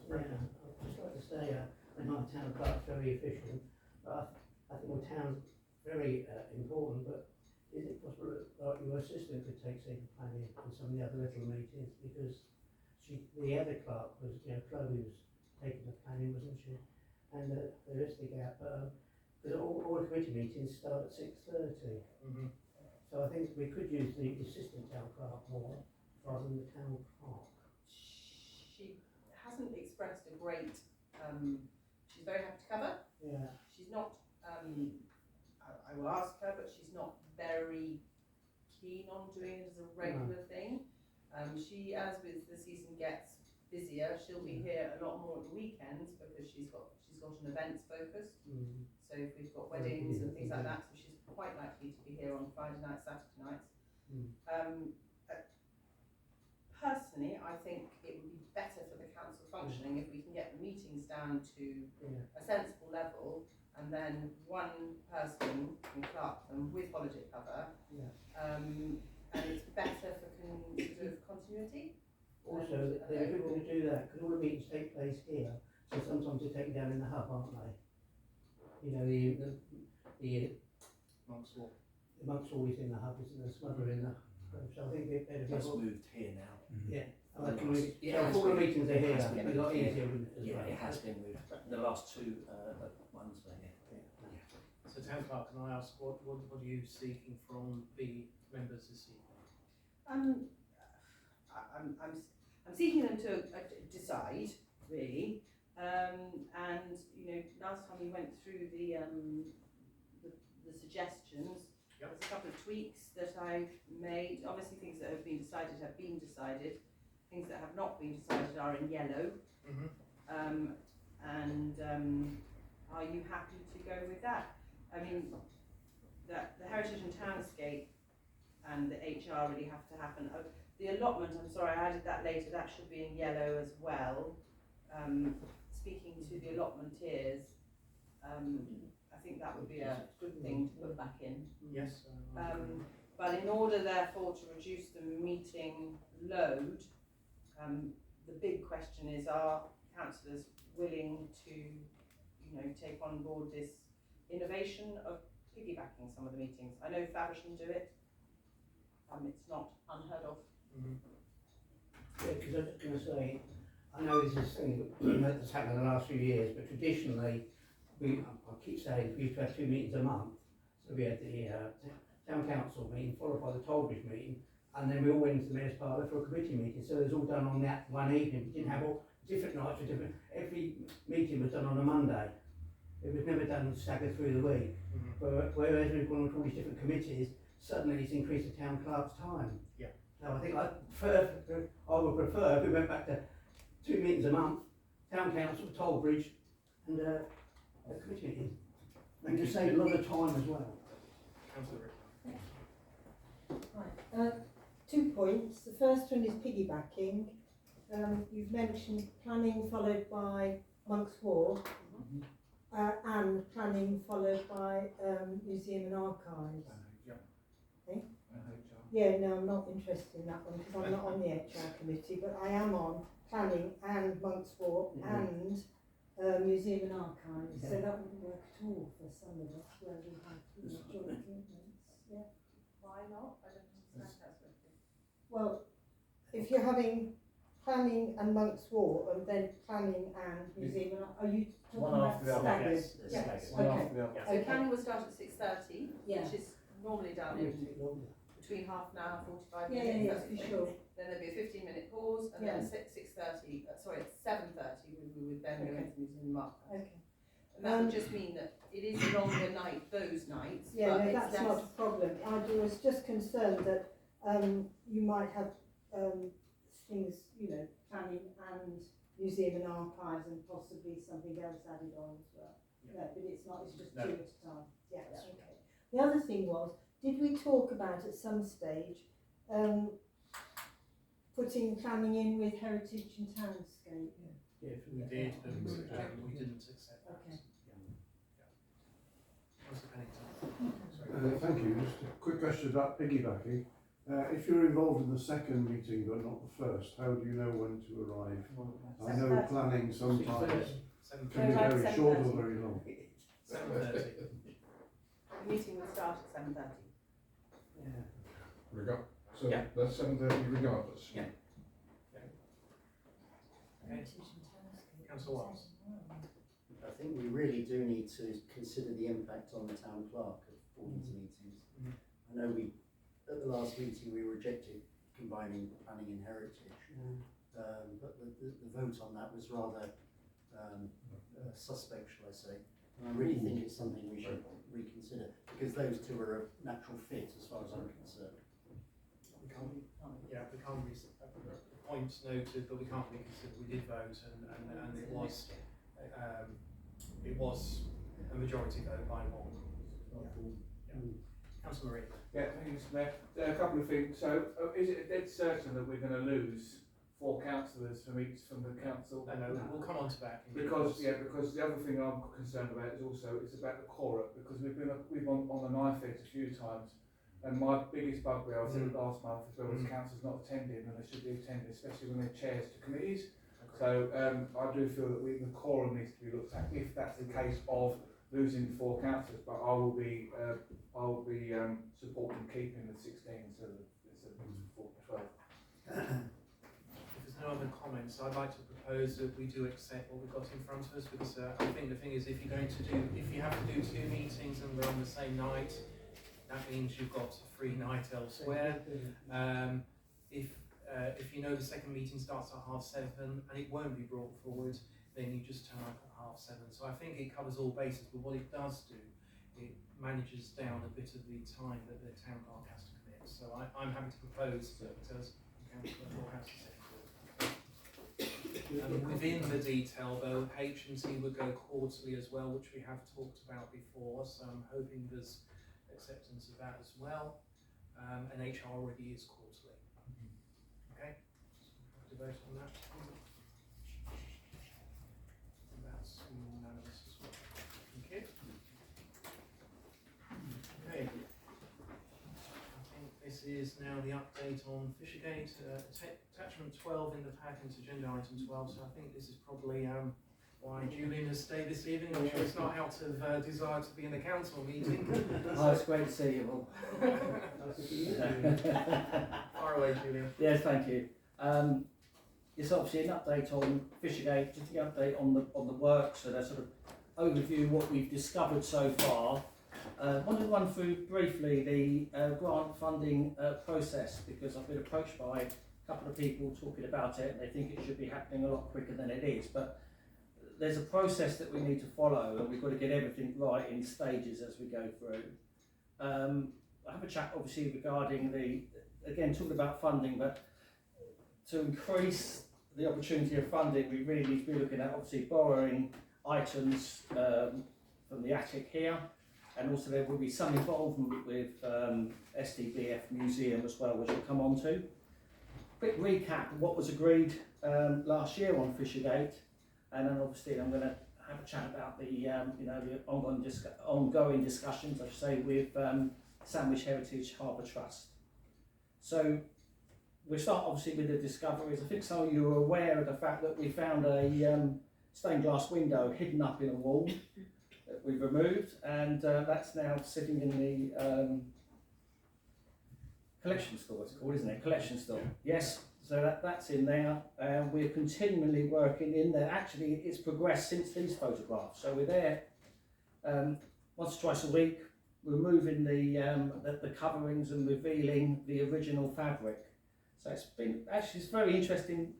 Yeah, I'd just like to say, I know the town clerk's very efficient, but I think the town's very important, but is it possible that your assistant could take, say, the planning and some of the other little meetings, because the other clerk was, Chloe was taking the planning, wasn't she? And there is the gap, because all the committee meetings start at 6:30. Mm-hmm. So I think we could use the assistant town clerk more rather than the town clerk. She hasn't expressed a great, she's very happy to cover. Yeah. She's not, I will ask her, but she's not very keen on doing it as a regular thing. She, as with the season gets busier, she'll be here a lot more at the weekends because she's got an events focus. Mm. So if we've got weddings and things like that, so she's quite likely to be here on Friday nights, Saturday nights. Mm. Personally, I think it would be better for the council functioning if we can get the meetings down to a sensible level, and then one person can clerk them with holiday cover. Yeah. And it's better for sort of continuity. Also, if we were to do that, could all the meetings take place here? So sometimes they're taken down in the hub, aren't they? You know, the Monks Walk. the monk's always in the hub, isn't there? Smuggler in the. So I think they'd That's be. moved here now. Yeah. Yeah, I can read. it So has all the been- meetings are it here. has been It'd be a lot moved, easier, wouldn't it? As Yeah, well? it has been moved. The last two ones were here. So Town Clerk, can I ask what are you seeking from the members this evening? I'm seeking them to decide, really, and, you know, last time we went through the suggestions, Yep. there's a couple of tweaks that I've made. Obviously things that have been decided, things that have not been decided are in yellow. Mm-hmm. Are you happy to go with that? I mean, the heritage and townscape and the HR really have to happen. The allotment, I'm sorry, I added that later, that should be in yellow as well. Speaking to the allotmenteers, I think that would be a good thing to put back in. Yes. But in order therefore to reduce the meeting load, the big question is, are councillors willing to, you know, take on board this innovation of piggybacking some of the meetings? I know Faversham do it, it's not unheard of. Mm-hmm. Yeah, because I was going to say, I know this is a thing that's happened in the last few years, but traditionally, I keep saying, we used to have 2 meetings a month. So we had the town council meeting, followed by the Tollbridge meeting, and then we all went into the mayor's parlour for a committee meeting. So it was all done on that one evening. We didn't have all different nights for different. Every meeting was done on a Monday. It was never done staggered through the week. Mm-hmm. But whereas we've gone through all these different committees, suddenly it's increased the town clerk's time. Yeah. So I think I would prefer if we went back to 2 meetings a month, town council, Tollbridge, and a committee meeting. And to save a lot of time as well. Councillor Rick. Right, 2 points. The first one is piggybacking. You've mentioned planning followed by Monk's Walk, and planning followed by museum and archives. Yeah, no, I'm not interested in that one because I'm not on the HR committee, but I am on planning and Monk's Walk and museum and archives. So that wouldn't work at all for some of us where we have joint commitments. Yeah. Why not? I don't understand that. Well, if you're having planning and Monk's Walk and then planning and museum, are you talking about staggered? Yes, Yeah. staggered. Okay. So planning will start at 6:30, Yeah. which is normally done in between half an hour, 45 Yeah, minutes. yeah, that's for the thing. sure. Then there'll be a 15-minute pause, and then at 6:30, sorry, at 7:30, we would then go Okay. into museum and mark. Okay. And that would just mean that it is a longer night those nights, Yeah, but no, it's that's less. not a problem. I was just concerned that you might have things, you know, planning and museum and archives and possibly something else added on as well. Yeah. No, but it's not, it's just No. 2 at a time. Yeah, okay. The other thing was, did we talk about at some stage putting planning in with heritage and townscape? Yeah, We did, but we didn't accept that. Okay. Councillor Pennington. Thank you. Just a quick question about piggybacking. If you're involved in the second meeting but not the first, how do you know when to arrive? I know planning sometimes can be Arrive very short or 7:30. very long. 7:30. The meeting will start at 7:30. Yeah. So Yeah. that's 7:30 regardless. Yeah. Okay. Councillor Wells. I think we really do need to consider the impact on the town clerk of all these meetings. I know at the last meeting we rejected combining planning and heritage, but the vote on that was rather suspect, shall I say. And I really think it's something we should reconsider, because those two are a natural fit as far as I'm concerned. We can't, points noted, but we can't reconsider. We did vote, and it was a majority vote by one. Councillor Marie. Yeah, thank you, Mr. Mayor. A couple of things. So, is it dead certain that we're going to lose 4 councillors from the council? No, we'll come on to that. Because the other thing I'm concerned about is also it's about the quorum, because we've been on the knife edge a few times, and my biggest bugbear I said last month as well was councillors not attending, and they should be attending, especially when they're chairs to committees. So I do feel that the quorum needs to be looked at if that's the case of losing 4 councillors. But I will be supporting keeping the 16 instead of 12. If there's no other comments, I'd like to propose that we do accept what we've got in front of us, because I think the thing is, if you have to do 2 meetings and they're on the same night, that means you've got a free night elsewhere. If you know the second meeting starts at 7:30 and it won't be brought forward, then you just turn up at 7:30. So I think it covers all bases, but what it does do, it manages down a bit of the time that the town clerk has to commit. So I'm happy to propose that Councillor Moorhouse is seconded. Within the detail though, H&T would go quarterly as well, which we have talked about before, so I'm hoping there's acceptance of that as well. And HR already is quarterly. Okay, so we have to vote on that. And that's unanimous as well. Thank you. Okay. I think this is now the update on Fishergate. Attachment 12 in the pack into agenda item 12, so I think this is probably why Julian has stayed this evening. I'm sure it's not out of desire to be in the council meeting. Oh, it's great to see you all. Nice to see you. Far away, Julian. Yes, thank you. It's obviously an update on Fishergate, just an update on the works and a sort of overview of what we've discovered so far. I want to run through briefly the grant funding process, because I've been approached by a couple of people talking about it and they think it should be happening a lot quicker than it is. But there's a process that we need to follow, and we've got to get everything right in stages as we go through. I have a chat obviously regarding again talking about funding, but to increase the opportunity of funding, we really need to be looking at obviously borrowing items from the attic here, and also there will be some involvement with STBF Museum as well, which we'll come on to. Quick recap of what was agreed last year on Fishergate. And then obviously I'm going to have a chat about the the ongoing discussions, I should say, with Sandwich Heritage Harbour Trust. So we'll start obviously with the discoveries. I think some of you are aware of the fact that we found a stained glass window hidden up in a wall that we've removed, and that's now sitting in the collection store, it's called, isn't it? Collection store, yes. So that's in there, and we're continually working in there. Actually, it's progressed since these photographs. So we're there once or twice a week, removing the coverings and revealing the original fabric. So it's a very interesting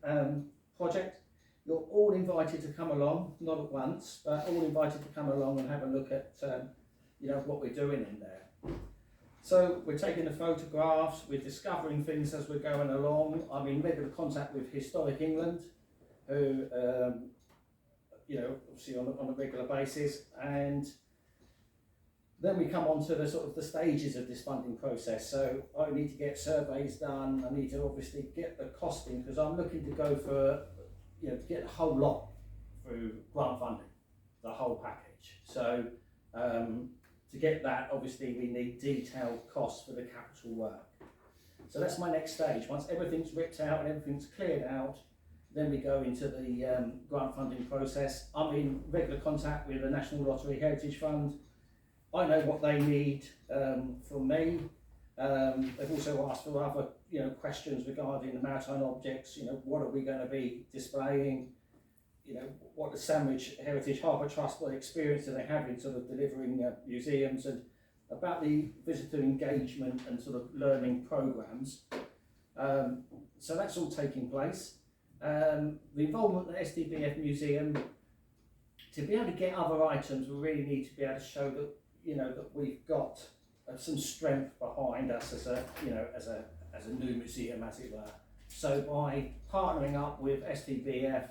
project. You're all invited to come along, not at once, but all invited to come along and have a look at what we're doing in there. So we're taking the photographs, we're discovering things as we're going along. I'm in regular contact with Historic England, who, obviously on a regular basis, and then we come on to the stages of this funding process. So I need to get surveys done. I need to obviously get the costing, because I'm looking to go for, to get the whole lot through grant funding, the whole package. So. To get that, obviously, we need detailed costs for the capital work. So that's my next stage. Once everything's ripped out and everything's cleared out, then we go into the grant funding process. I'm in regular contact with the National Lottery Heritage Fund. I know what they need from me. They've also asked for other, questions regarding the maritime objects. What are we going to be displaying? What the Sandwich Heritage Harbour Trust, what experience do they have in sort of delivering museums, and about the visitor engagement and sort of learning programmes. So that's all taking place. The involvement in the STBF Museum, to be able to get other items, we really need to be able to show that, that we've got some strength behind us as a new museum, as it were. So by partnering up with STBF,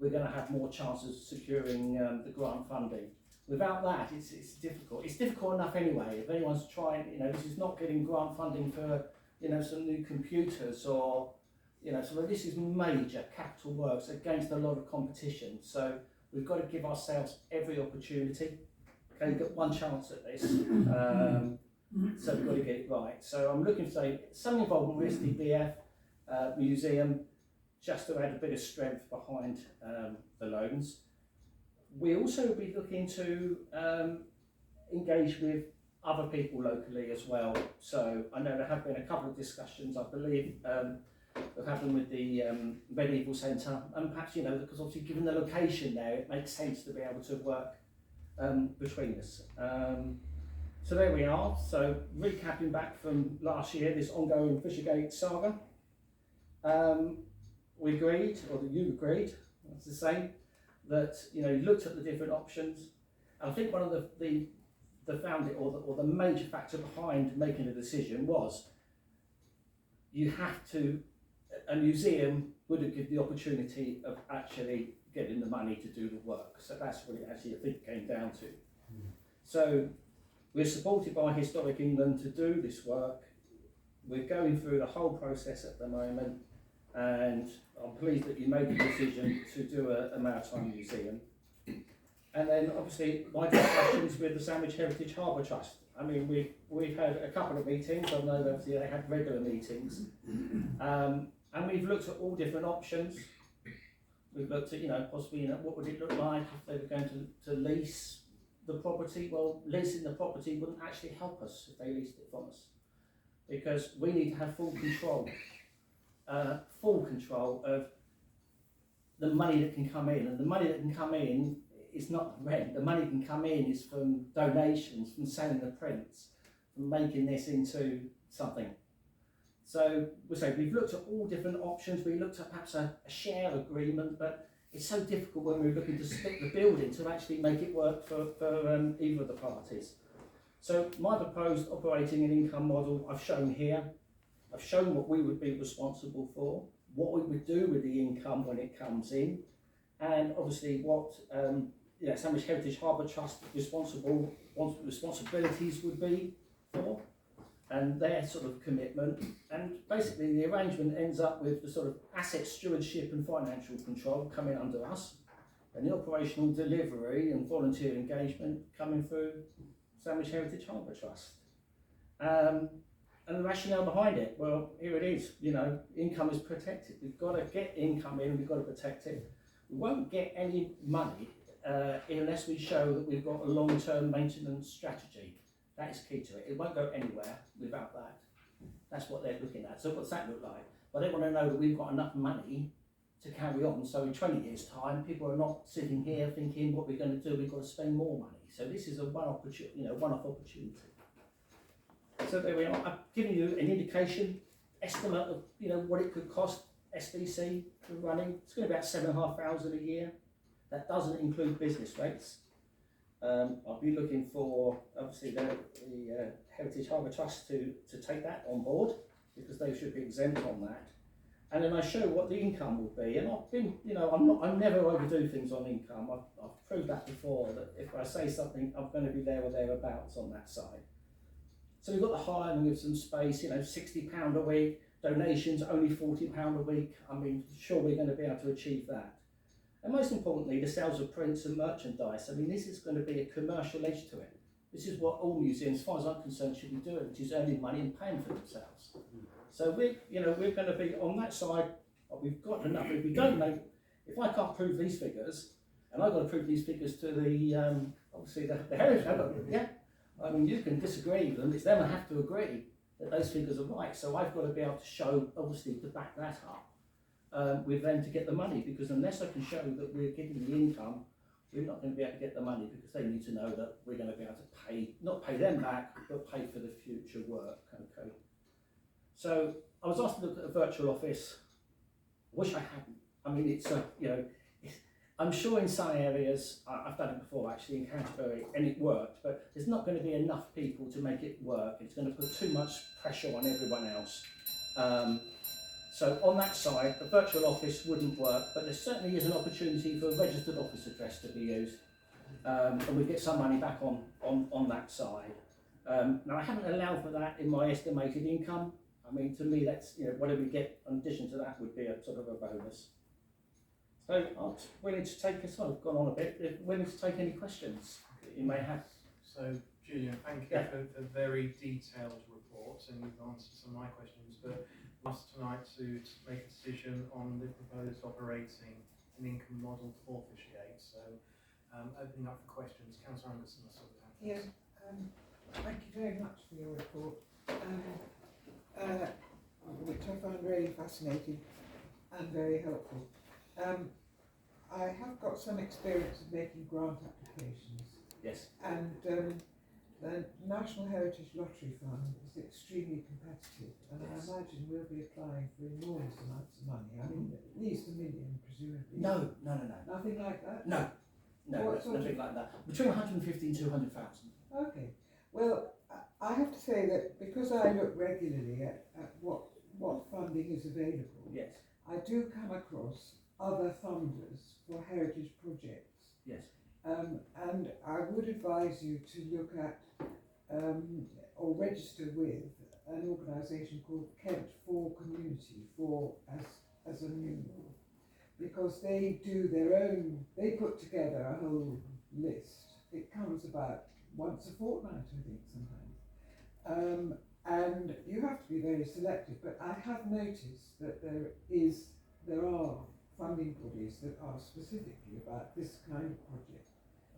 we're going to have more chances of securing the grant funding. Without that, it's difficult. It's difficult enough anyway. If anyone's trying, this is not getting grant funding for, some new computers or, so this is major capital works against a lot of competition. So we've got to give ourselves every opportunity. Okay, you've got one chance at this. So we've got to get it right. So I'm looking to say some involvement with STBF Museum. just to add a bit of strength behind the loans. We also will be looking to engage with other people locally as well. So I know there have been a couple of discussions, I believe, that happened with the Medieval Centre, and perhaps, you know, because obviously given the location there, it makes sense to be able to work between us. So there we are. So recapping back from last year, this ongoing Fishergate saga, we agreed, or you agreed, that's the same, that, you know, you looked at the different options. And I think one of the founding or the major factor behind making a decision was you have to, a museum wouldn't give the opportunity of actually getting the money to do the work. So that's what it actually, I think, came down to. So we're supported by Historic England to do this work. We're going through the whole process at the moment, and I'm pleased that you made the decision to do a maritime museum. And then obviously my discussions with the Sandwich Heritage Harbour Trust. I mean, we've had a couple of meetings. I know that obviously they had regular meetings, and we've looked at all different options. We've looked at, you know, possibly, you know, what would it look like if they were going to lease the property. Well, leasing the property wouldn't actually help us if they leased it from us, because we need to have full control of the money that can come in, and the money that can come in is not rent. The money that can come in is from donations, from selling the prints, from making this into something. So we've looked at all different options. We looked at perhaps a share agreement, but it's so difficult when we're looking to split the building to actually make it work for either of the parties. So my proposed operating and income model I've shown here. I've shown what we would be responsible for, what we would do with the income when it comes in, and obviously what Sandwich Heritage Harbour Trust responsibilities would be for, and their sort of commitment. And basically the arrangement ends up with the sort of asset stewardship and financial control coming under us, and the operational delivery and volunteer engagement coming through Sandwich Heritage Harbour Trust. And the rationale behind it, well, here it is, you know, income is protected. We've got to get income in, we've got to protect it. We won't get any money unless we show that we've got a long-term maintenance strategy. That is key to it. It won't go anywhere without that. That's what they're looking at. So what's that look like? Well, they want to know that we've got enough money to carry on. So in 20 years' time, people are not sitting here thinking what we're going to do, we've got to spend more money. So this is a one-off opportunity. So there we are. I've given you an indication, estimate of, you know, what it could cost STC for running. It's going to be about £7,500 a year. That doesn't include business rates. I'll be looking for obviously the Heritage Harbour Trust to take that on board, because they should be exempt on that. And then I show what the income will be. And I've been, you know, I never overdo things on income. I've proved that before, that if I say something, I'm going to be there or thereabouts on that side. So we've got the hiring with some space, you know, £60 a week, donations only £40 a week. I mean, sure, we're going to be able to achieve that. And most importantly, the sales of prints and merchandise. I mean, this is going to be a commercial edge to it. This is what all museums, as far as I'm concerned, should be doing, which is earning money and paying for themselves. So we're going to be on that side. We've got enough. If we don't make, if I can't prove these figures, and I've got to prove these figures to the obviously the heritage, yeah. I mean, you can disagree with them. It's them that have to agree that those figures are right. So I've got to be able to show, obviously, to back that up with them to get the money. Because unless I can show that we're getting the income, we're not going to be able to get the money, because they need to know that we're going to be able to pay, not pay them back, but pay for the future work. Okay. So I was asked to look at a virtual office. Wish I hadn't. I mean, it's I'm sure in some areas, I've done it before actually in Canterbury, and it worked, but there's not going to be enough people to make it work. It's going to put too much pressure on everyone else. So on that side, a virtual office wouldn't work, but there certainly is an opportunity for a registered office address to be used, and we get some money back on that side. Now I haven't allowed for that in my estimated income. I mean, to me, that's, you know, whatever we get in addition to that would be a sort of a bonus. So I'm willing to take this on. I've gone on a bit. Willing to take any questions that you may have. So Julian, thank you for very detailed reports, and you've answered some of my questions. But us tonight to make a decision on the proposed operating and income model for Fishergate. So opening up for questions. Councillor Anderson, I saw the hand. Yes, thank you very much for your report, which I found really fascinating and very helpful. I have got some experience of making grant applications. Yes. And the National Heritage Lottery Fund is extremely competitive, and I imagine we'll be applying for enormous amounts of money. I mean, at least $1 million, presumably. No. Nothing like that? No, nothing like that. Between 150 and 200,000. Okay. Well, I have to say that because I look regularly at what funding is available, Yes. I do come across other funders for heritage projects. Yes. And I would advise you to look at or register with an organisation called Kent for Community, for as a numeral, because they do their own, they put together a whole list. It comes about once a fortnight, I think, sometimes. And you have to be very selective, but I have noticed that there are funding bodies that are specifically about this kind of project.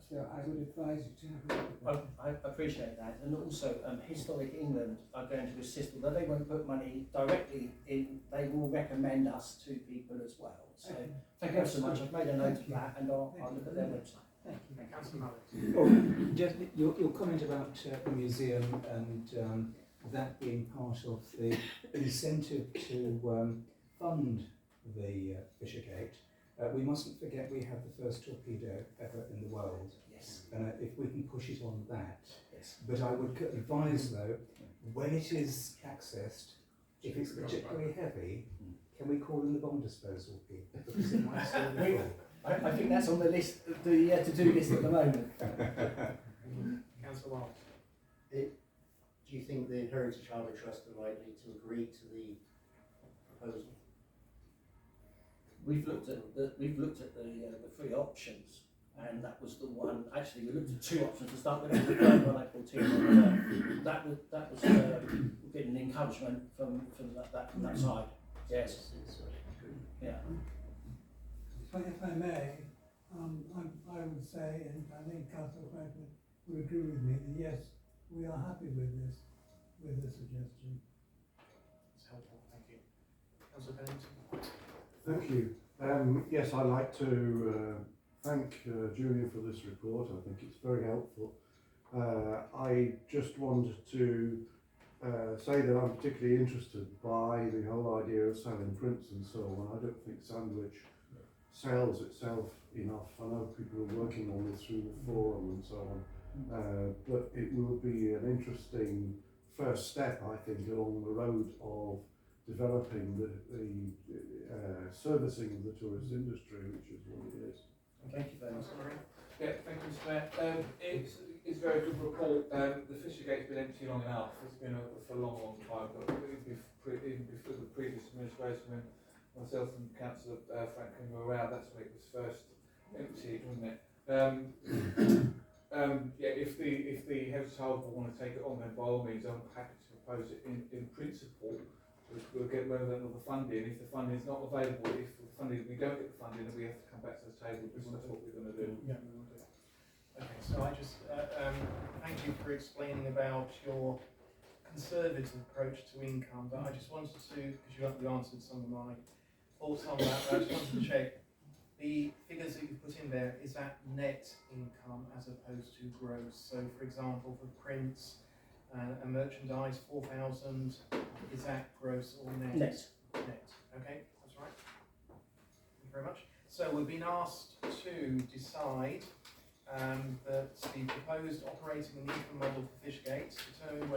So I would advise you to have a look at that. I appreciate that, and also Historic England are going to assist, although they won't put money directly in, they will recommend us to people as well. So thank you so much. I've made a note of that, and I'll look at their website. Thank you. Councillor Mallet. Oh, just your comment about the museum and that being part of the incentive to fund the Fishergate. We mustn't forget we have the first torpedo ever in the world. Yes. If we can push it on that. Yes. But I would advise though, when it is accessed, if it's particularly heavy, can we call in the bomb disposal people? Because it might still be full. I think that's on the list, the to-do list at the moment. Councillor Wild. Do you think the Heritage Harbour Trust are likely to agree to the proposal? We've looked at the three options, and that was the one. Actually, we looked at two options to start with. The third one I put in, that was getting encouragement from that side. Yes. Yeah. If I may, I would say, and I think Councillor Franklin would agree with me, that yes, we are happy with this suggestion. It's helpful, thank you. Councillor Pennington. Thank you. Yes, I'd like to thank Julian for this report. I think it's very helpful. I just wanted to say that I'm particularly interested by the whole idea of selling prints and so on. I don't think Sandwich sells itself enough. I know people are working on this through the forum and so on, but it will be an interesting first step, I think, along the road of developing the servicing of the tourist industry, which is what it is. Thank you very much. Yeah, thank you, Mr. Mayor. It's a very good report. The Fishergate's been empty long enough. It's been for a long time. But even before the previous administration, when myself and Councillor Franklin were around, that's when it was first emptied, wasn't it? Yeah, if the Heritage Harbour want to take it on, then by all means, I'm happy to propose it in principle. We'll get relevant of the funding. If the funding is not available, if the funding, we don't get the funding, then we have to come back to the table because that's what we're going to do. Yeah. Okay, so I just thank you for explaining about your conservative approach to income, but I just wanted to, because you answered some of my thoughts on that, but I just wanted to check the figures that you put in there, is that net income as opposed to gross? So for example, for prints and merchandise, 4,000, is that gross or net? Net. Net, okay, that's right. Thank you very much. So we've been asked to decide that the proposed operating and income model for Fishergate determine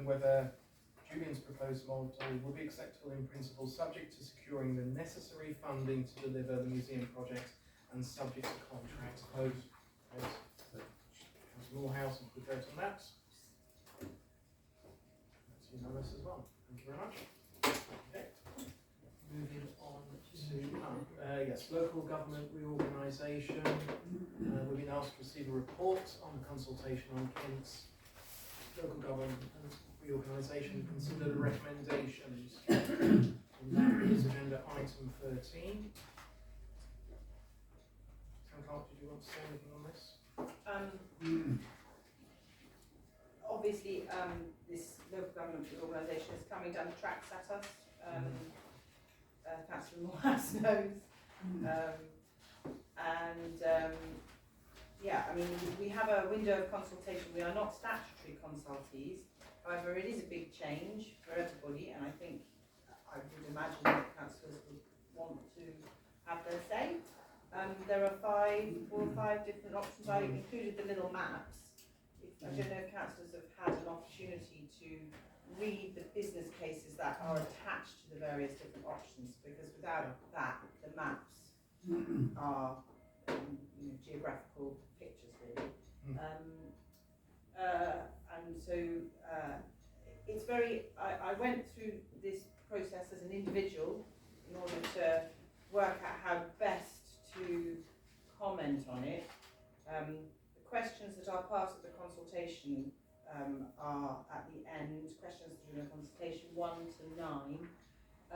whether Julian's proposed model will be acceptable in principle, subject to securing the necessary funding to deliver the museum project and subject to contract. Moorhouse and put on that. That's unanimous as well. Thank you very much. Okay. Moving on to yes, local government reorganisation. We've been asked to receive a report on the consultation on Kent's local government Reorganisation, consider the recommendations. And that is agenda item 13. Town Clerk, did you want to say anything on this? Obviously, this local government organisation is coming down the tracks at us. Councillor Moorhouse knows. Yeah, I mean, we have a window of consultation. We are not statutory consultees. However, it is a big change for everybody, and I think, I would imagine that councillors would want to have their say. There are 4 or 5 different options. I included the little maps. I don't know if councillors have had an opportunity to read the business cases that are attached to the various different options, because without that, the maps are geographical pictures, really. And so it's very, I went through this process as an individual in order to work out how best to comment on it. The questions that are part of the consultation are at the end, questions during the consultation 1 to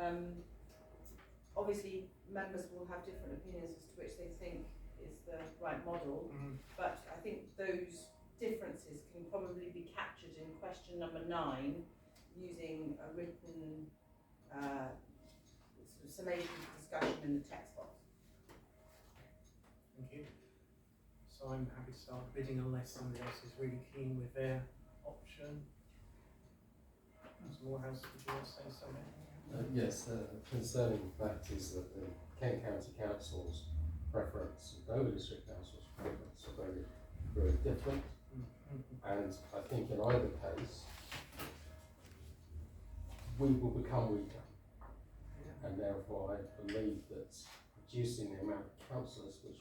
9. Obviously, members will have different opinions as to which they think is the right model, but I think those differences can probably be captured in question number 9 using a written sort of summation discussion in the text box. Thank you. So I'm happy to start bidding unless somebody else is really keen with their option. Mr. Moorhouse, would you want to say something? Yes, concerning that is that the Kent County Council's preference and Dover District Council's preference are very, very different. And I think in either case, we will become weaker. And therefore I believe that reducing the amount of councillors, which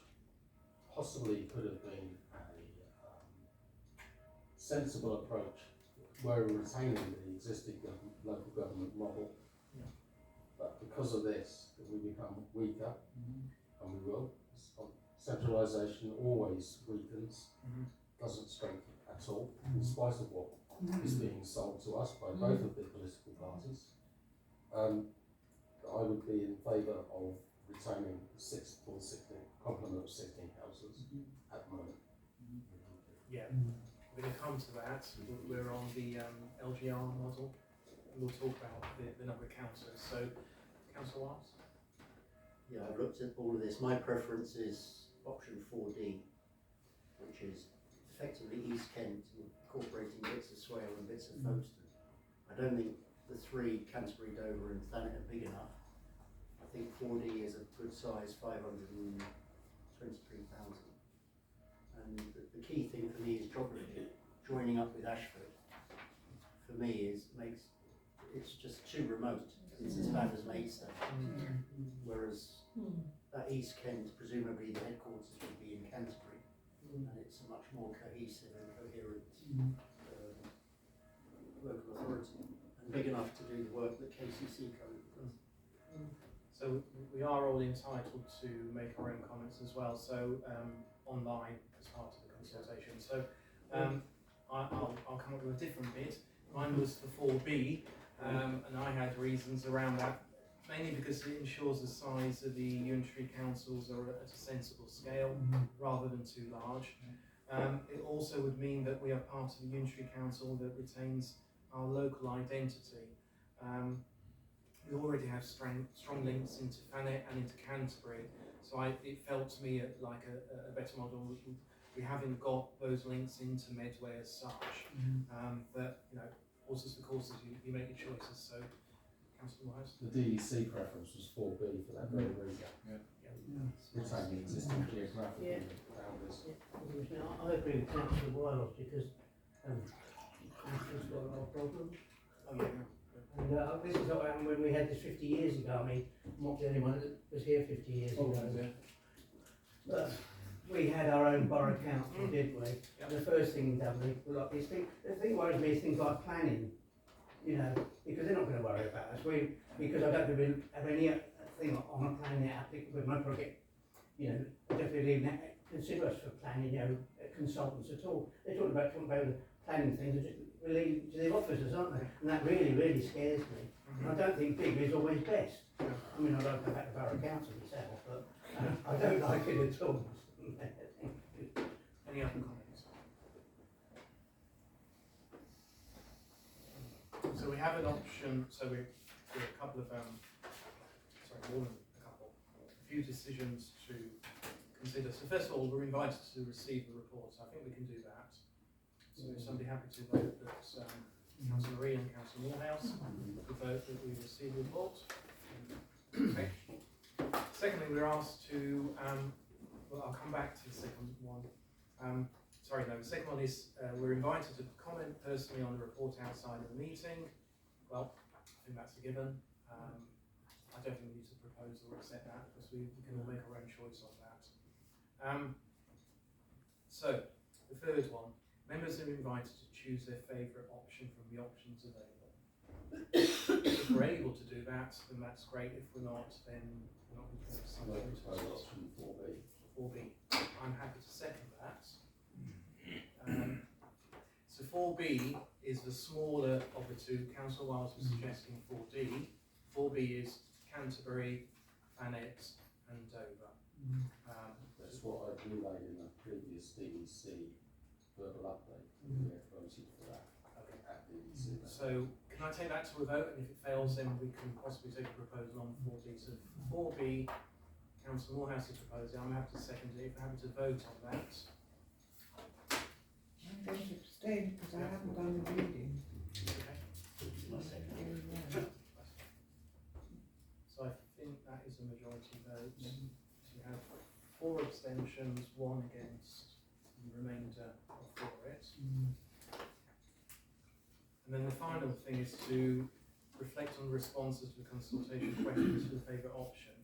possibly could have been a sensible approach, were retaining the existing local government model. But because of this, we become weaker, and we will. Centralisation always weakens, doesn't strengthen at all, in spite of what is being sold to us by both of the political parties. I would be in favour of retaining the complement of 16 councillors at the moment. Yeah, we're going to come to that. We're on the LGR model, and we'll talk about the number of councillors. So, Councillor Wiles? Yeah, I've looked at all of this. My preference is option 4D, which is effectively East Kent, incorporating bits of Swale and bits of Folkestone. I don't think the 3, Canterbury, Dover and Thanet, are big enough. I think 4D is a good size, 523,000. And the key thing for me is geography. Joining up with Ashford, for me, it's just too remote. It's as bad as Maidstone. Whereas that East Kent, presumably the headquarters would be in Canterbury, and it's a much more cohesive and coherent local authority, and big enough to do the work that KCC Cllr does. So we are all entitled to make our own comments as well, so online as part of the consultation. So I'll come up with a different bit. Mine was for 4B, and I had reasons around that, mainly because it ensures the size of the unitary councils are at a sensible scale rather than too large. It also would mean that we are part of a unitary council that retains our local identity. We already have strong links into Thanet and into Canterbury, so it felt to me like a better model. We haven't got those links into Medway as such, but horses for courses, you make your choices. So, Councillor Moorhouse? The DDC preference was 4B for that very reason. Retaining existing geographical boundaries. I agree with Councillor Wiles because councillors got a lot of problems. And this is what happened when we had this 50 years ago. I mean, I'm not the only one that was here 50 years ago. But we had our own borough council, did we? And the first thing done, the thing worries me is things like planning, because they're not going to worry about us. Because I don't think we have any thing on a planning applicant with my project, definitely consider us for planning, consultants at all. They're talking about planning things are just relieved to the officers, aren't they? And that really, really scares me. And I don't think bigger is always best. I mean, I don't go back to Borough Council myself, but I don't like it at all. Any other comments? So we have an option, so we're a couple of, sorry, more than a couple, a few decisions to consider. So first of all, we're invited to receive the report, so I think we can do that. So is somebody happy to vote that Councillor Marie and Councillor Moorhouse to vote that we receive the report? Okay. Secondly, we're asked to, well, I'll come back to the second one. The second one is we're invited to comment personally on the report outside of the meeting. Well, I think that's a given. I don't think we need to propose or accept that because we can all make our own choice on that. So, the third one, members are invited to choose their favourite option from the options available. If we're able to do that, then that's great. If we're not, then we're not going to decide. Option 4B. 4B. I'm happy to second that. So 4B is the smaller of the two. Councillor Wiles was suggesting 4D. 4B is Canterbury, Thanet and Dover. That's what I relayed in the previous DDC verbal update. We have voted for that at DDC. So can I take that to a vote, and if it fails then we can possibly take a proposal on 4B. So 4B, Councillor Moorhouse is proposing, I'm happy to second it. If we're happy to vote on that. I'm going to abstain because I haven't done the reading. Okay. So I think that is a majority vote. So you have 4 abstentions, 1 against, and the remainder are for it. And then the final thing is to reflect on the responses to the consultation questions for the favourite option.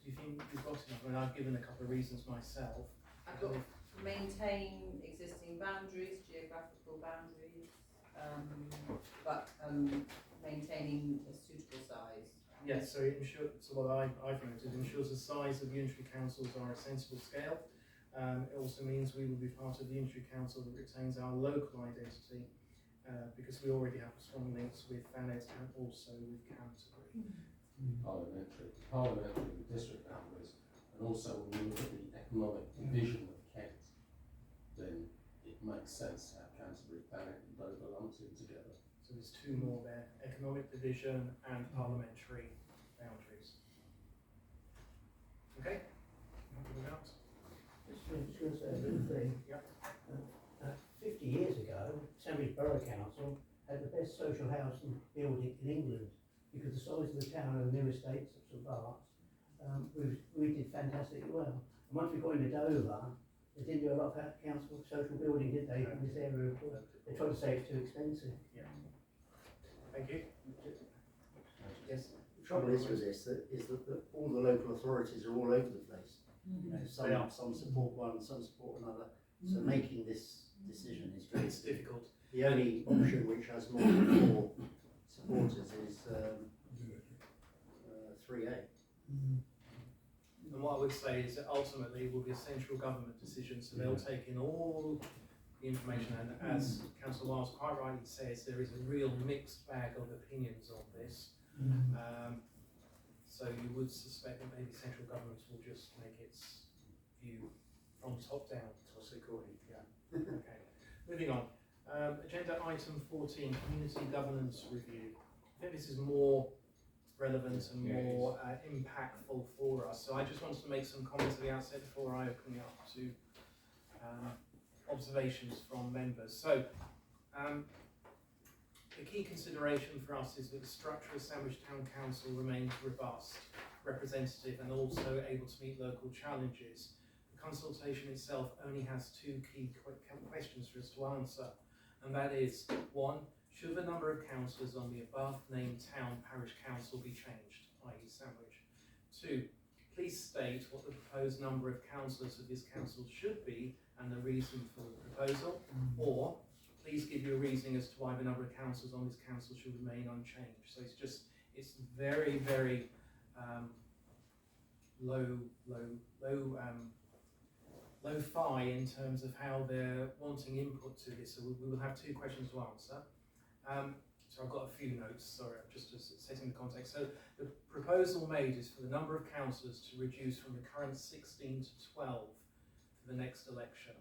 Do you think you've got enough? I mean, I've given a couple of reasons myself. I've got maintain existing boundaries, geographical boundaries, but maintaining a suitable size. Yes, so it ensures, so what I've noted, ensures the size of the unitary councils are a sensible scale. It also means we will be part of the unitary council that retains our local identity, because we already have strong links with Thanet and also with Canterbury. Parliamentary district boundaries, and also when you look at the economic division of Kent, then it makes sense to have Canterbury, Thanet and Dover lumped in together. So there's 2 more there, economic division and parliamentary boundaries. Okay, happy with that? Just going to say a little thing. Yep. 50 years ago, Sandwich Borough Council had the best social housing building in England because the size of the town and the new estates of St Bart's, we did fantastically well. And once we got into Dover, they didn't do a lot of council social building, did they, in this area? They tried to say it's too expensive. Yeah. Thank you. Yes. The trouble is with this is that all the local authorities are all over the place. You know, some support one, some support another. So making this decision is it's difficult. The only option which has more than 4 supporters is 3A. And what I would say is that ultimately it will be a central government decision, so they'll take in all the information, and as Councillor Wiles quite rightly says, there is a real mixed bag of opinions on this. So you would suspect that maybe central government will just make its view from top down. Yeah. Okay. Moving on. Agenda item 14, community governance review. I think this is more relevant and more impactful for us. So I just wanted to make some comments at the outset before I open it up to observations from members. So the key consideration for us is that the structure of Sandwich Town Council remains robust, representative and also able to meet local challenges. The consultation itself only has 2 key questions for us to answer, and that is, 1, should the number of councillors on the above named town parish council be changed, i.e. Sandwich? 2, please state what the proposed number of councillors of this council should be and the reason for the proposal, or please give your reasoning as to why the number of councillors on this council should remain unchanged. So it's very, very low lo-fi in terms of how they're wanting input to this. So we will have 2 questions to answer. So I've got a few notes, sorry, just setting the context. So the proposal made is for the number of councillors to reduce from the current 16 to 12 for the next election.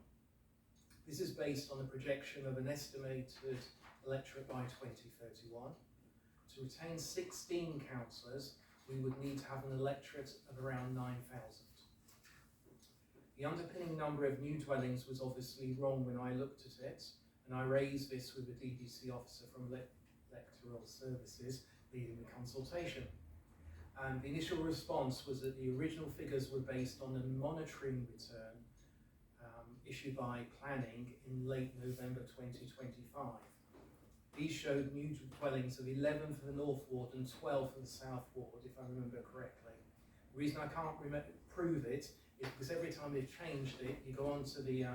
This is based on the projection of an estimated electorate by 2031. To retain 16 councillors, we would need to have an electorate of around 9,000. The underpinning number of new dwellings was obviously wrong when I looked at it, and I raised this with the DDC officer from Electoral Services leading the consultation. And the initial response was that the original figures were based on a monitoring return issued by planning in late November 2025. These showed new dwellings of 11 for the North Ward and 12 for the South Ward, if I remember correctly. The reason I can't prove it is because every time they've changed it, you go onto the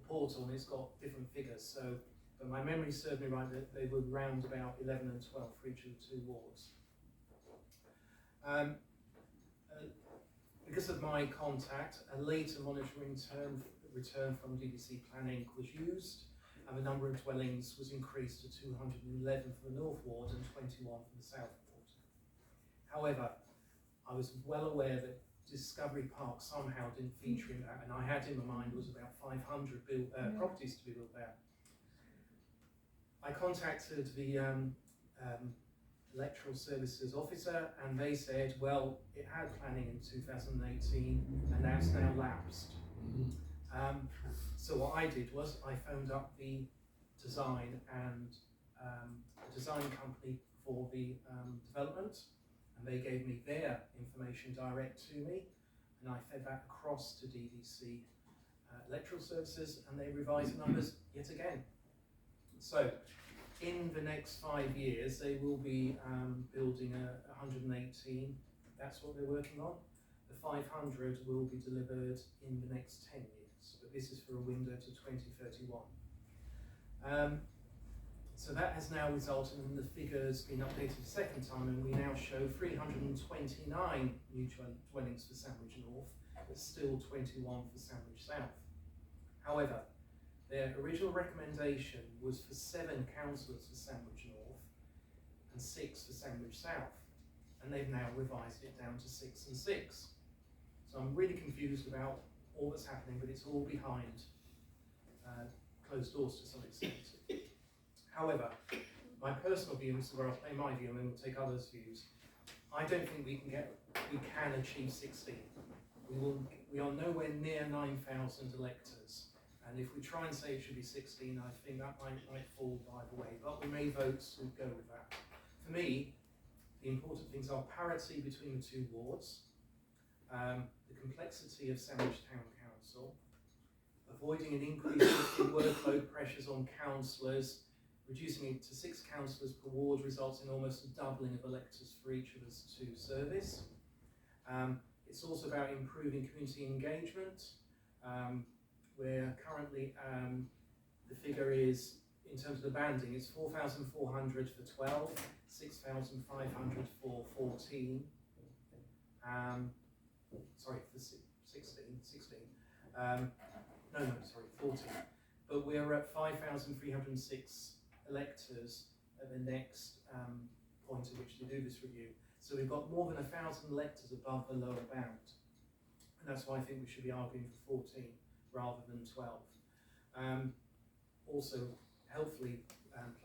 portal and it's got different figures. So, but my memory served me right that they were round about 11 and 12 for each of the 2 wards. Because of my contact, a later monitoring return from DDC planning was used, and the number of dwellings was increased to 211 for the North Ward and 21 for the South Ward. However, I was well aware that Discovery Park somehow didn't feature in that, and I had in my mind was about 500 properties to be built there. I contacted the Electoral Services officer, and they said, well, it had planning in 2018 and that's now lapsed. So what I did was I phoned up the design and the design company for the development, and they gave me their information direct to me, and I fed that across to DDC Electoral Services, and they revised the numbers yet again. So in the next 5 years, they will be building 118. That's what they're working on. The 500 will be delivered in the next 10 years, but this is for a window to 2031. So that has now resulted in the figures being updated a second time, and we now show 329 new dwellings for Sandwich North, but still 21 for Sandwich South. However, their original recommendation was for 7 councillors for Sandwich North and 6 for Sandwich South, and they've now revised it down to 6 and 6. So I'm really confused about all that's happening, but it's all behind closed doors to some extent. However, my personal view, is where I'll play my view and then we'll take others' views. I don't think we can achieve 16. We are nowhere near 9,000 electors. And if we try and say it should be 16, I think that might fall by the way, but we may vote to go with that. For me, the important things are parity between the 2 wards, the complexity of Sandwich Town Council, avoiding an increase in workload pressures on councillors, reducing it to 6 councillors per ward results in almost a doubling of electors for each of us to service. It's also about improving community engagement. Where currently the figure is, in terms of the banding, it's 4,400 for 12, 6,500 for 14, sorry, for 16, sorry, 14. But we're at 5,306 electors at the next point at which to do this review. So we've got more than 1,000 electors above the lower bound. And that's why I think we should be arguing for 14. Rather than 12. Also, helpfully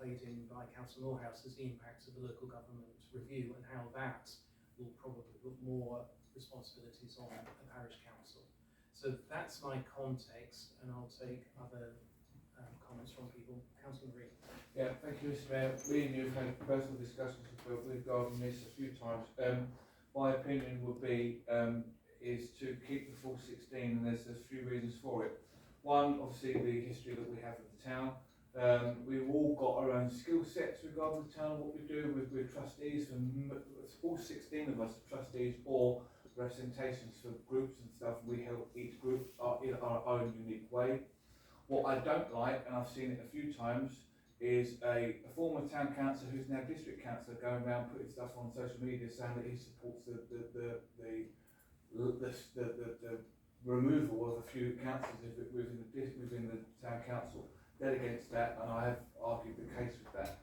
played in by Councillor Moorhouse is the impact of the local government review and how that will probably put more responsibilities on the parish council. So that's my context, and I'll take other comments from people. Councillor Green. Yeah, thank you, Mr. Mayor. Me and you have had personal discussions regarding this a few times. My opinion would be is to keep the full 16, and there's a few reasons for it. One, obviously the history that we have of the town. We've all got our own skill sets regarding the town, what we do. We're trustees, all 16 of us are trustees or representations for groups and stuff. We help each group in our own unique way. What I don't like, and I've seen it a few times, is a former town councillor who's now district councillor going around putting stuff on social media saying that he supports the removal of a few councillors if it within the town council. Dead against that, and I have argued the case with that.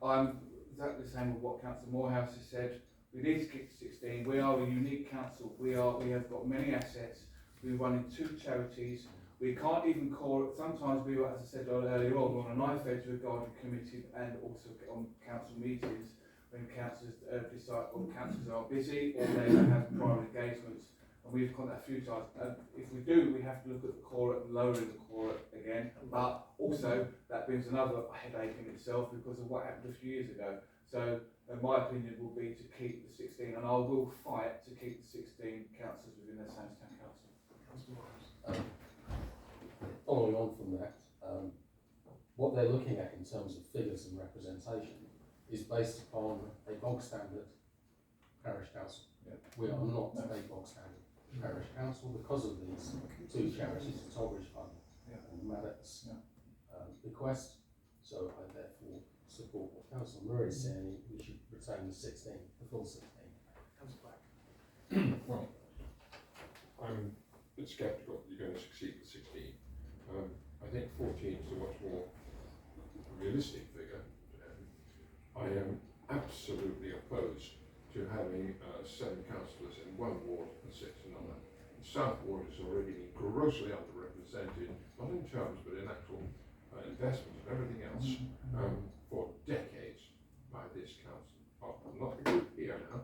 I'm exactly the same with what Councillor Moorhouse has said. We need to keep to 16. We are a unique council. We have got many assets. We run in 2 charities. We can't even call it. Sometimes we, as I said earlier on, we're on a knife edge regarding committee and also on council meetings when councillors decide, or councillors are busy or they have prior engagements. And we've got that a few times. If we do, we have to look at the core, lowering the core again. But also, that brings another headache in itself because of what happened a few years ago. So, my opinion will be to keep the 16, and I will fight to keep the 16 councillors within the Sands Town Council. Following on from that, what they're looking at in terms of figures and representation is based upon a bog standard parish council. Yeah. We are not a bog standard parish council because of these 2 charities, the Tollbridge Fund and Maddox bequest. So I therefore support what Councillor Murray is saying. We should retain the 16, the full 16. Well, I'm a bit sceptical that you're going to succeed with 16. I think 14 is a much more realistic figure. I am absolutely opposed to having 7 councillors in one ward and 6 in another. The South Ward has already been grossly underrepresented, not in terms but in actual investment and everything else, for decades by this council. I'm not a group here now,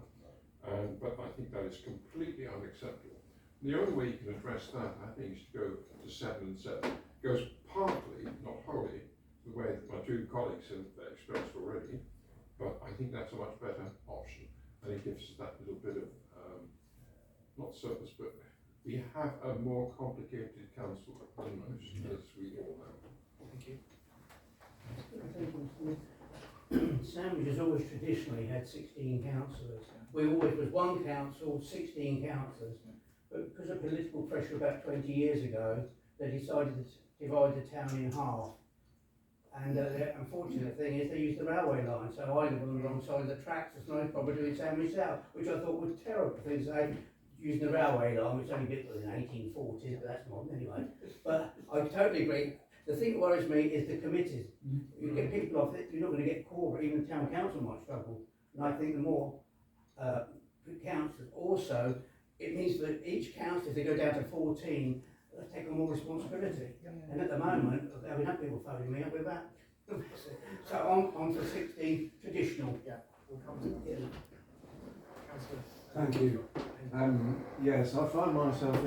but I think that is completely unacceptable. The only way you can address that, I think, is to go to 7 and 7. It goes partly, not wholly, the way that my 2 colleagues have expressed already, but I think that's a much better option. And it gives us that little bit of, not surplus, but we have a more complicated council than most, as we all know. Thank you. Sandwich has always traditionally had 16 councillors. We always was 1 council, 16 councillors. But because of political pressure about 20 years ago, they decided to divide the town in half. And the unfortunate thing is they used the railway line, so I live on the wrong side of the tracks. There's no problem doing Sandwich South, which I thought was terrible. Things like using the railway line, which only built in the 1840s, but that's modern anyway. But I totally agree. The thing that worries me is the committees. You get people off it, you're not going to get core, even the town council might struggle. And I think the more councillors also, it means that each council, if they go down to 14, they take on more responsibility. And at the moment, I have enough people phoning me up with that. So I'm for 16 traditional. Yeah, we'll come to that. Councillor. Thank you. Yes, I find myself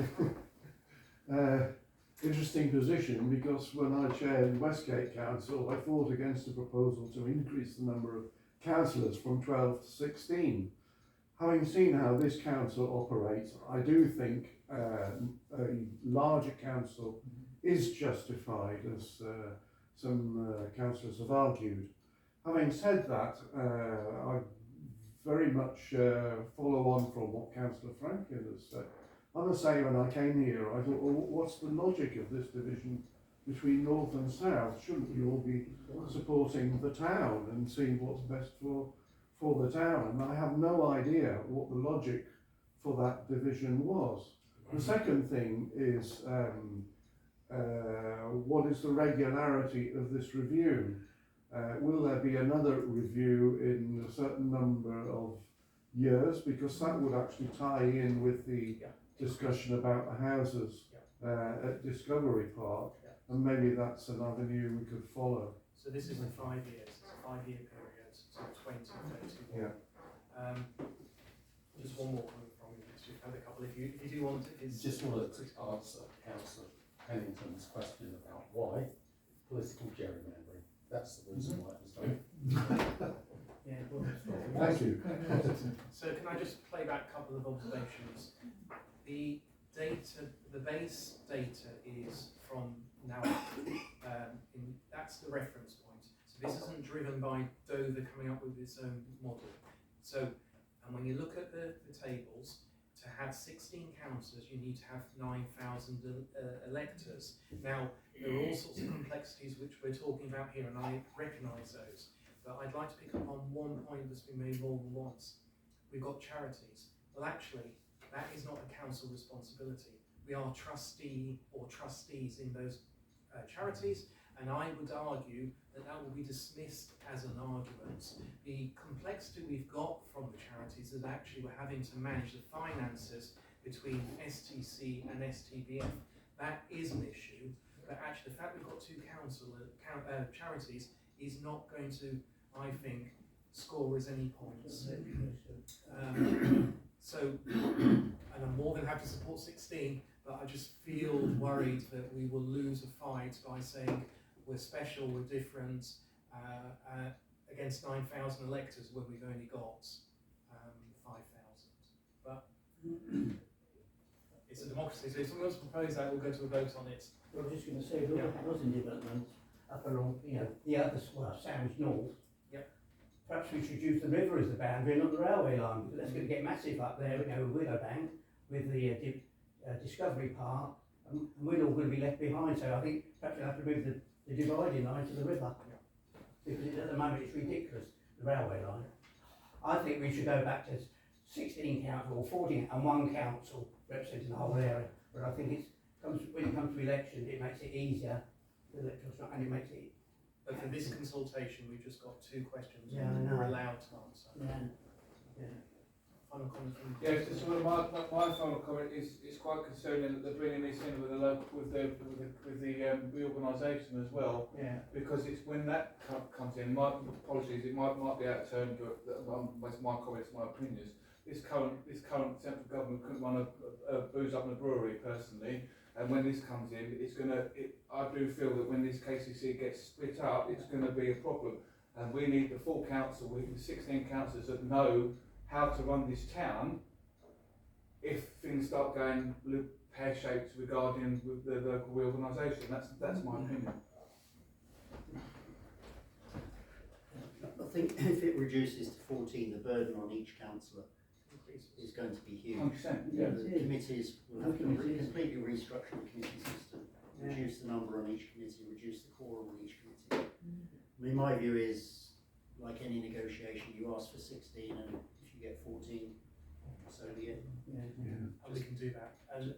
in interesting position because when I chaired Westgate Council, I fought against a proposal to increase the number of councillors from 12 to 16. Having seen how this council operates, I do think a larger council is justified, as some councillors have argued. Having said that, I very much follow on from what Councillor Franklin has said. I'm the same when I came here. I thought, well, what's the logic of this division between North and South? Shouldn't we all be supporting the town and seeing what's best for the town? And I have no idea what the logic for that division was. The second thing is, what is the regularity of this review? Will there be another review in a certain number of years? Because that would actually tie in with the discussion about the houses at Discovery Park, and maybe that's an avenue we could follow. So this is in 5 years, it's a 5-year period till 2031. Yeah. Just one more comment from you, because we've had a couple. If you do want to, Just wanted to answer Councillor Pennington's question about why political gerrymandering. That's the reason why it was done. Yeah, well, Thank you. So can I just play back a couple of observations? The data, the base data is from now on. That's the reference point. So this isn't driven by Dover coming up with its own model. So, and when you look at the tables, to have 16 councillors, you need to have 9,000 electors. Now, there are all sorts of complexities which we're talking about here, and I recognise those. But I'd like to pick up on one point that's been made more than once. We've got charities. Well, actually, that is not a council responsibility. we are trustee or trustees in those charities, and I would argue that that will be dismissed as an argument. The complexity we've got from the charities is actually we're having to manage the finances between STC and STBF. That is an issue, but actually the fact we've got two charities is not going to, I think, score us any points. And I'm more than happy to support 16, but I just feel worried that we will lose a fight by saying we're special, we're different, against 9,000 electors when we've only got 5,000. But it's a democracy, so if someone else proposes that, we'll go to a vote on it. Well, I was just going to say, look at housing development up along, the other, Sandwich North. Yep. Perhaps we should use the river as the boundary, not the railway line, because that's going to get massive up there, with Willowbank, with the Discovery Park, and we're all going to be left behind. So I think perhaps we'll have to move the dividing line to the river, because at the moment it's ridiculous, the railway line. I think we should go back to 16 council or 14 and one council representing the whole area. But I think when it comes to elections, it makes it easier, and it makes it. But for this consultation, we've just got 2 questions we're allowed to answer. Final comment from Yeah, so my final comment is it's quite concerning that they're bringing this in with the reorganisation as well. Yeah. Because it's when that comes in. My apologies, it might be out of turn, but that's my comments, my opinions. This current central government couldn't run a booze up in a brewery personally, and when this comes in, I do feel that when this KCC gets split up, it's going to be a problem, and we need the full council, we need the 16 councillors that know how to run this town if things start going pear-shaped regarding the local reorganisation. That's my opinion. I think if it reduces to 14, the burden on each councillor is going to be huge. 100%, yeah. The committees will have to completely restructure the committee system, reduce the number on each committee, reduce the quorum on each committee. I mean, my view is, like any negotiation, you ask for 16, and if you get 14, so be it. And we can do that. And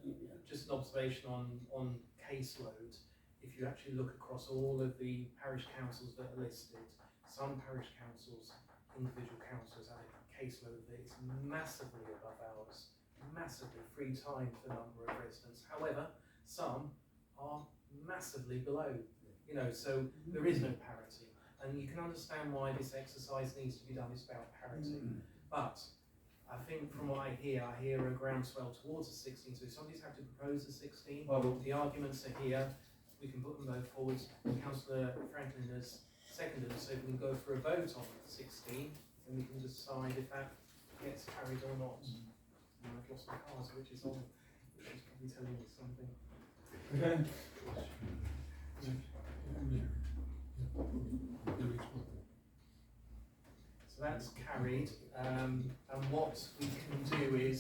just an observation on caseload, if you actually look across all of the parish councils that are listed, some parish councils, individual councils have a caseload that is massively above ours, massively 3 times the number of residents. However, some are massively below, so there is no parity. And you can understand why this exercise needs to be done. It's about parity. But I think from what I hear a groundswell towards a 16. So if somebody's had to propose a 16, the arguments are here. We can put them both forwards. Councillor Franklin has seconded, so we can go for a vote on 16, and we can decide if that gets carried or not. And I've lost my card, which is probably telling me something. Okay. So that's carried, and what we can do is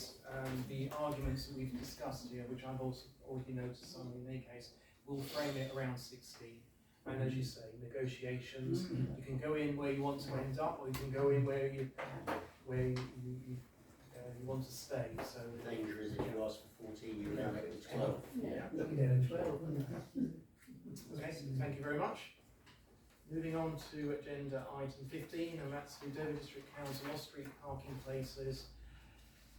the arguments that we've discussed here, which I've also already noticed some in any case, we'll frame it around 16. And as you say, negotiations. You can go in where you want to end up, or you can go in where you want to stay. So the danger is if you ask for 14, you now get it to 12. Looking at 12. Okay, thank you very much. Moving on to agenda item 15, and that's the Dover District Council off-street parking places.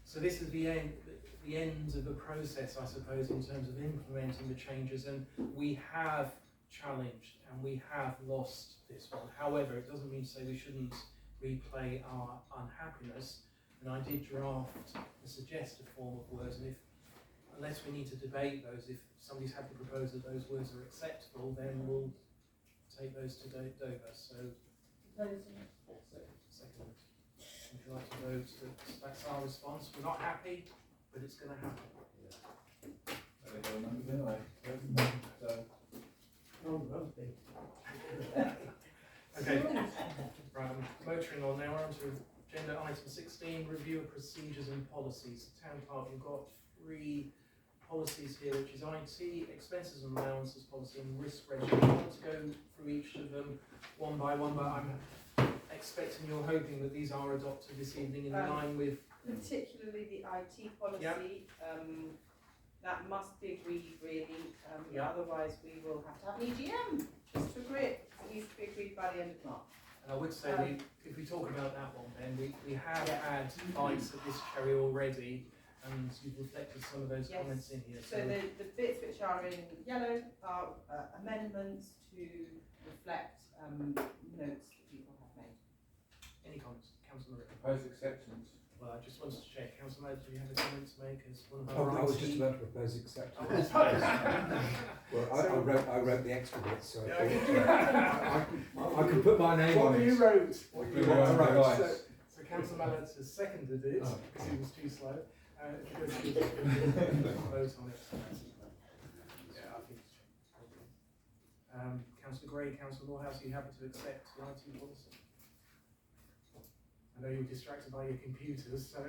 So this is the end of the process, I suppose, in terms of implementing the changes, and we have challenged and we have lost this one. However, it doesn't mean to say we shouldn't replay our unhappiness, and I did draft a suggested form of words, and unless we need to debate those, if somebody's happy to propose that those words are acceptable, then we'll take those to Dover. So, second. Would you like to vote? That's our response. We're not happy, but it's going to happen. Okay, right, I'm motoring on now. We're on to agenda item 16, review of procedures and policies. Town Park, we've got 3 policies here, which is IT, expenses and allowances policy, and risk register. I want to go through each of them one by one, but I'm expecting you're hoping that these are adopted this evening in line with... Particularly the IT policy. That must be agreed really, Yeah. otherwise we will have to have an EGM just to agree it. It needs to be agreed by the end of March. And I would say, if we talk about that one, then we have Yeah. had bites of this cherry already, and you've reflected some of those Yes. comments in here. So the bits which are in yellow are amendments to reflect notes that people have made. Any comments, Councillor Rick? Proposed acceptance. Well, I just wanted to check, Councillor Mayor, do you have a comment to make as one of Oh, our I was just IT about to propose acceptance. Oh, I suppose. Well, I wrote the extra bit, so Yeah, I can put my name on What it. you wrote. Right. So Councillor Mallett has seconded it Oh. because he was too slow. If you go to the vote on it. Yeah, I think it's changed. Councillor Gray, Councillor Moorhouse, are you happy to accept the IT policy? I know you were distracted by your computers, so I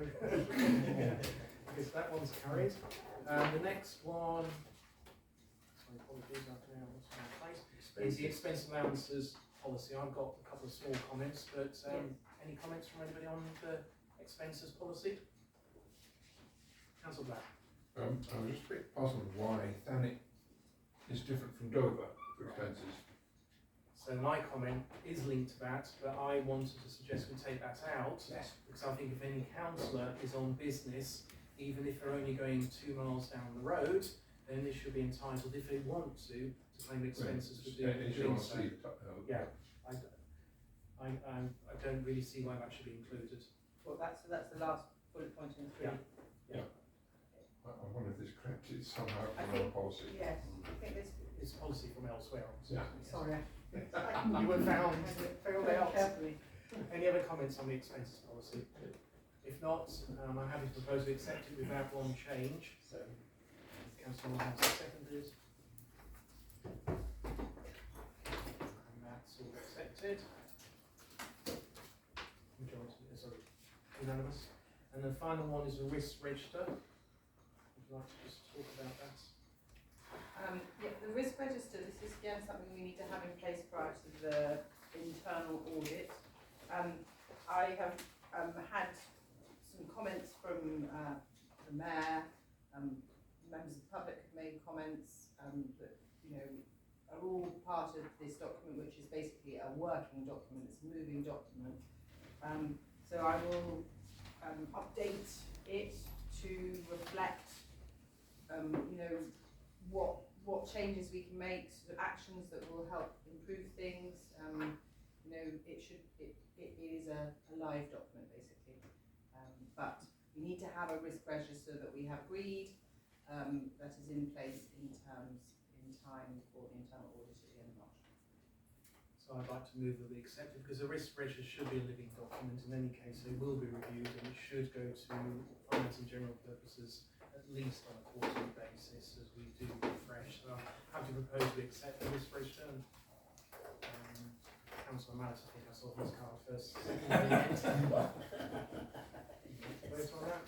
guess that one's carried. The next one, sorry, apologies, I've now lost my place, is the expense allowances policy. I've got a couple of small comments, but any comments from anybody on the expenses policy? Councillor Black. I'm just a bit puzzled why Thanet is different from Dover for expenses. So my comment is linked to that, but I wanted to suggest we take that out, because I think if any councillor is on business, even if they're only going 2 miles down the road, then they should be entitled, if they want to claim expenses for doing so. Yeah, I don't really see why that should be included. Well, that's the last bullet point in 3. Yeah. I wonder if this corrected somehow I from our think- policy. Yes, I think this. It's policy from elsewhere. Yeah. Sorry. You were found Very out. carefully. Any other comments on the expenses policy? If not, I'm happy to propose we accept it with that one change. So, Councillor Moore has seconded. And that's all accepted. Majority, sorry, unanimous. And the final one is a risk register. Would you like to just talk about that? Yeah, the risk register, this is again something we need to have in place prior to the internal audit. I have had some comments from the Mayor, members of the public have made comments that, you know, are all part of this document, which is basically a working document, it's a moving document. So I will update it to reflect, you know, what changes we can make, sort of actions that will help improve things. You know, it is a live document basically, but we need to have a risk register that we have agreed that is in place in time for the internal audit at the end of March. So I'd like to move that we accept it, because the risk register should be a living document. In any case, it will be reviewed and it should go to finance and general purposes at least on a quarterly basis as we do refresh. So I'm happy to propose we accept the risk register. Councillor Mallet, I think I saw his card first. Vote on that.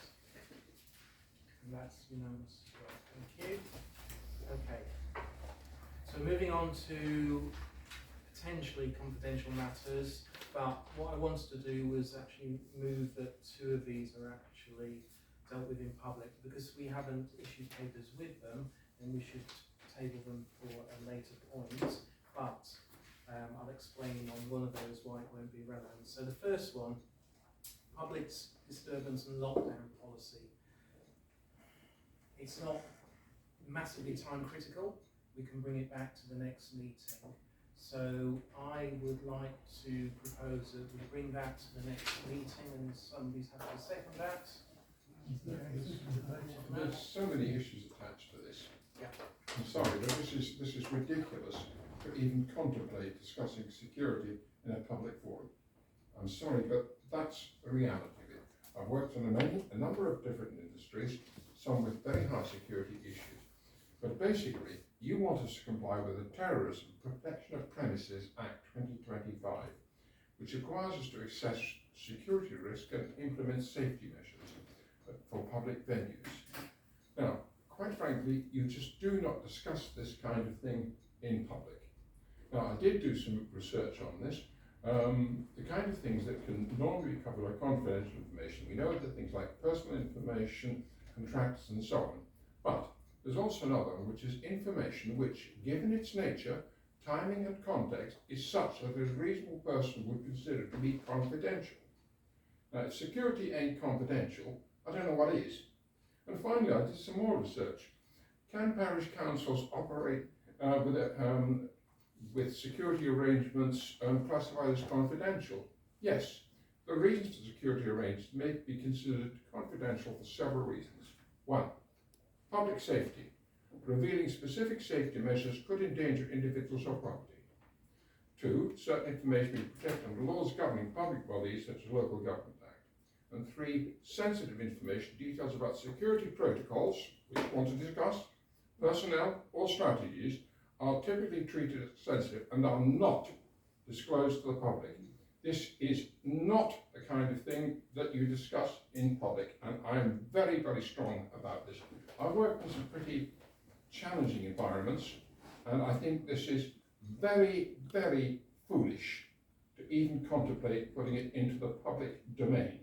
And that's unanimous as well. Thank you. Okay. So moving on to potentially confidential matters, but what I wanted to do was actually move that 2 of these are actually dealt with in public, because we haven't issued papers with them, then we should table them for a later point, but I'll explain on one of those why it won't be relevant. So the first one, public disturbance and lockdown policy. It's not massively time critical, we can bring it back to the next meeting. So I would like to propose that we bring that to the next meeting, and somebody's happy to second that. There's so many issues attached to this. Yeah. I'm sorry, but this is ridiculous to even contemplate discussing security in a public forum. I'm sorry, but that's the reality of it. I've worked in a number of different industries, some with very high security issues. But basically, you want us to comply with the Terrorism Protection of Premises Act 2025, which requires us to assess security risk and implement safety measures for public venues. Now, quite frankly, you just do not discuss this kind of thing in public. Now, I did do some research on this. The kind of things that can normally be covered by confidential information, we know that things like personal information, contracts and so on, but There's also another one, which is information which, given its nature, timing and context, is such that a reasonable person would consider it to be confidential. Now, if security ain't confidential, I don't know what is. And finally, I did some more research. Can parish councils operate with security arrangements classified as confidential? Yes. The reasons for security arrangements may be considered confidential for several reasons. 1. Public safety. Revealing specific safety measures could endanger individuals or property. 2. Certain information may be protected under laws governing public bodies such as Local Government Act. And 3. Sensitive information, details about security protocols, which we want to discuss, personnel or strategies, are typically treated as sensitive and are not disclosed to the public. This is not the kind of thing that you discuss in public, and I'm very, very strong about this. I've worked in some pretty challenging environments, and I think this is very, very foolish to even contemplate putting it into the public domain.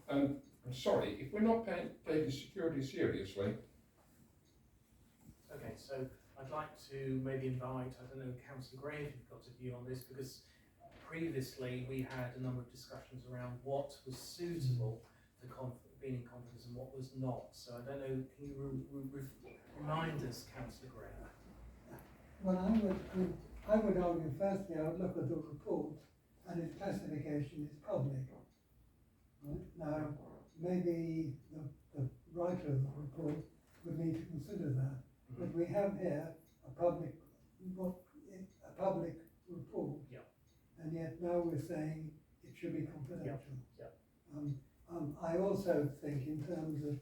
And I'm sorry, if we're not taking security seriously. Okay, so I'd like to maybe invite, I don't know, Councillor Gray, if you've got a view on this, because previously we had a number of discussions around what was suitable for being in confidence and what was not. So I don't know, can you remind us, Councillor Gray? Well, I would argue firstly, I would look at the report and its classification is public. Right? Now, maybe the writer of the report would need to consider that. But we have here a public report, and yet now we're saying it should be confidential. I also think in terms of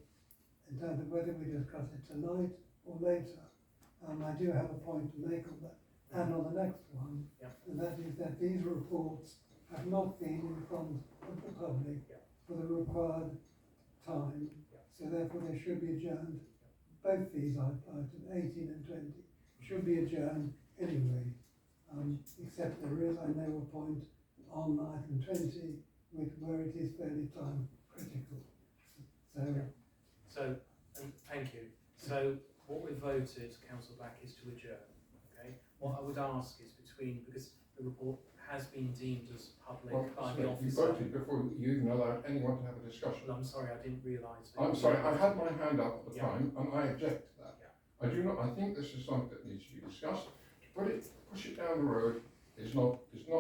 whether we discuss it tonight or later, I do have a point to make on that, and on the next one, and that is that these reports have not been in front of the public for the required time, so therefore they should be adjourned. Both these items, 18 and 20, should be adjourned anyway, except there is, I know, a point on item 20 where it is fairly time critical. So thank you. So what we've voted, Councillor Black, is to adjourn. Okay. What I would ask is because the report has been deemed as public by the officer. You voted before you even allowed anyone to have a discussion. Well, I'm sorry, I didn't realise. I'm sorry, I had my hand up at the time, and I object to that. I do not. I think this is something that needs to be discussed. To push it down the road is not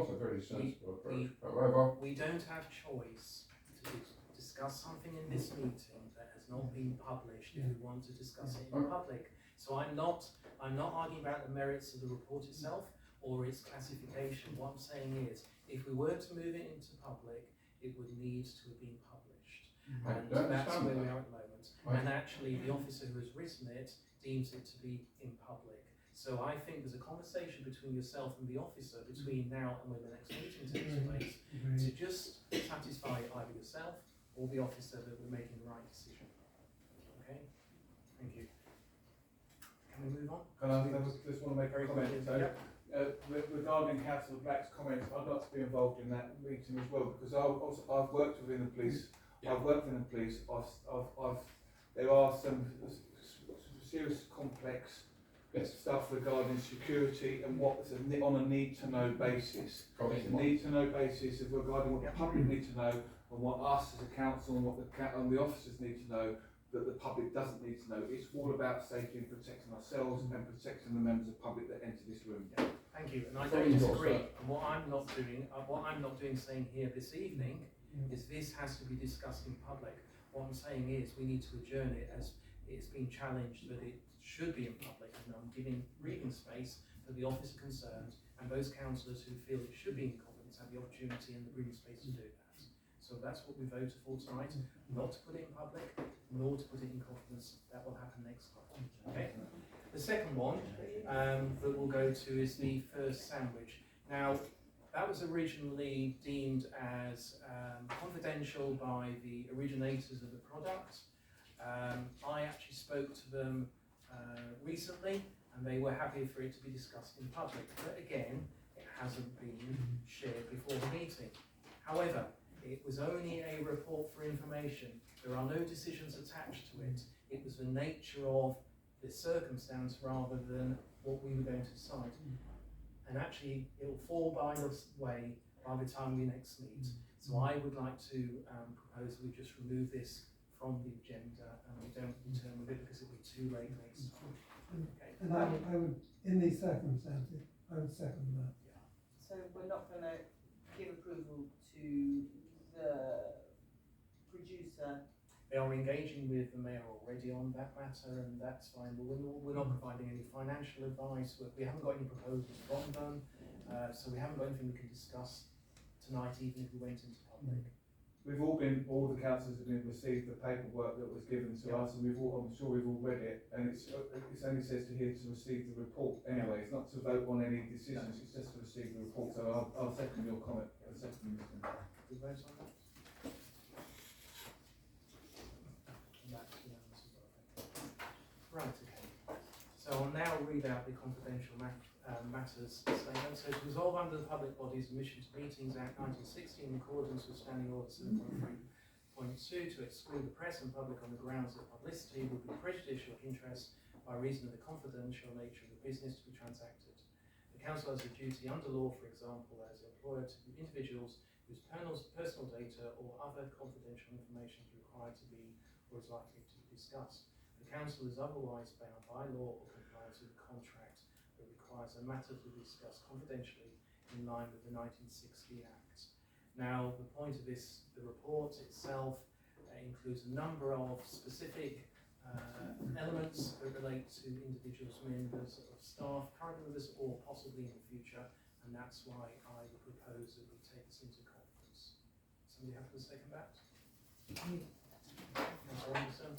a very sensible approach. However, we don't have choice to discuss something in this meeting that has not been published if we want to discuss it in public. So I'm not arguing about the merits of the report itself or its classification. What I'm saying is, if we were to move it into public, it would need to have been published. And that's where we are at the moment. And actually, the officer who has written it deems it to be in public. So I think there's a conversation between yourself and the officer between now and when the next meeting takes place to just satisfy either yourself or the officer that we're making the right decision. Okay? Thank you. Can we move on? I just want to make a comment. Regarding Councillor Black's comments, I'd like to be involved in that meeting as well, because I've worked within the police. I've worked within the police. There are some serious complex stuff regarding security and what's on a need-to-know basis. It's a need-to-know basis of regarding what the public need to know and what us as a council and what the officers need to know that the public doesn't need to know. It's all about safety and protecting ourselves and protecting the members of the public that enter this room. Thank you, and I don't disagree. And what I'm not doing saying here this evening is this has to be discussed in public. What I'm saying is we need to adjourn it as it's been challenged that it should be in public, and I'm giving breathing space for the officer concerned and those councillors who feel it should be in confidence have the opportunity and the breathing space to do that. So that's what we voted for tonight, not to put it in public, nor to put it in confidence. That will happen next time. Okay. The second one that we'll go to is the first sandwich. Now, that was originally deemed as confidential by the originators of the product. I actually spoke to them recently, and they were happy for it to be discussed in public. But again, it hasn't been shared before the meeting. However, it was only a report for information. There are no decisions attached to it. It was the nature of the circumstance rather than what we were going to decide. And actually, it will fall by this way by the time we next meet. So I would like to propose we just remove this from the agenda and we don't return with it because it'll be too late next time. Okay. And I would, in these circumstances, I would second that. So we're not going to give approval to the producer. They are engaging with the mayor already on that matter, and that's fine. But we're not providing any financial advice. We haven't got any proposals from them, so we haven't got anything we can discuss tonight, even if we went into public. All the councillors have received the paperwork that was given to us, and I'm sure we've all read it. And it only says to here to receive the report. Anyway, it's not to vote on any decisions. It's just to receive the report. So I'll second your comment. I'll second Mr. We vote on that. Right, okay. So I'll now read out the confidential matters statement. So to resolve under the Public Bodies Admission to Meetings Act 1960 in accordance with Standing Order 7.3.2 to exclude the press and public on the grounds that publicity would be prejudicial interest by reason of the confidential nature of the business to be transacted. The Council has a duty under law, for example, as employer to individuals whose personal data or other confidential information is required to be or is likely to be discussed. The Council is otherwise bound by law or compliance with a contract that requires a matter to be discussed confidentially in line with the 1960 Act. Now, the point of this, the report itself includes a number of specific elements that relate to individuals, members of staff, current members, or possibly in the future, and that's why I would propose that we take this into conference. Somebody have to second that? Councillor Anderson?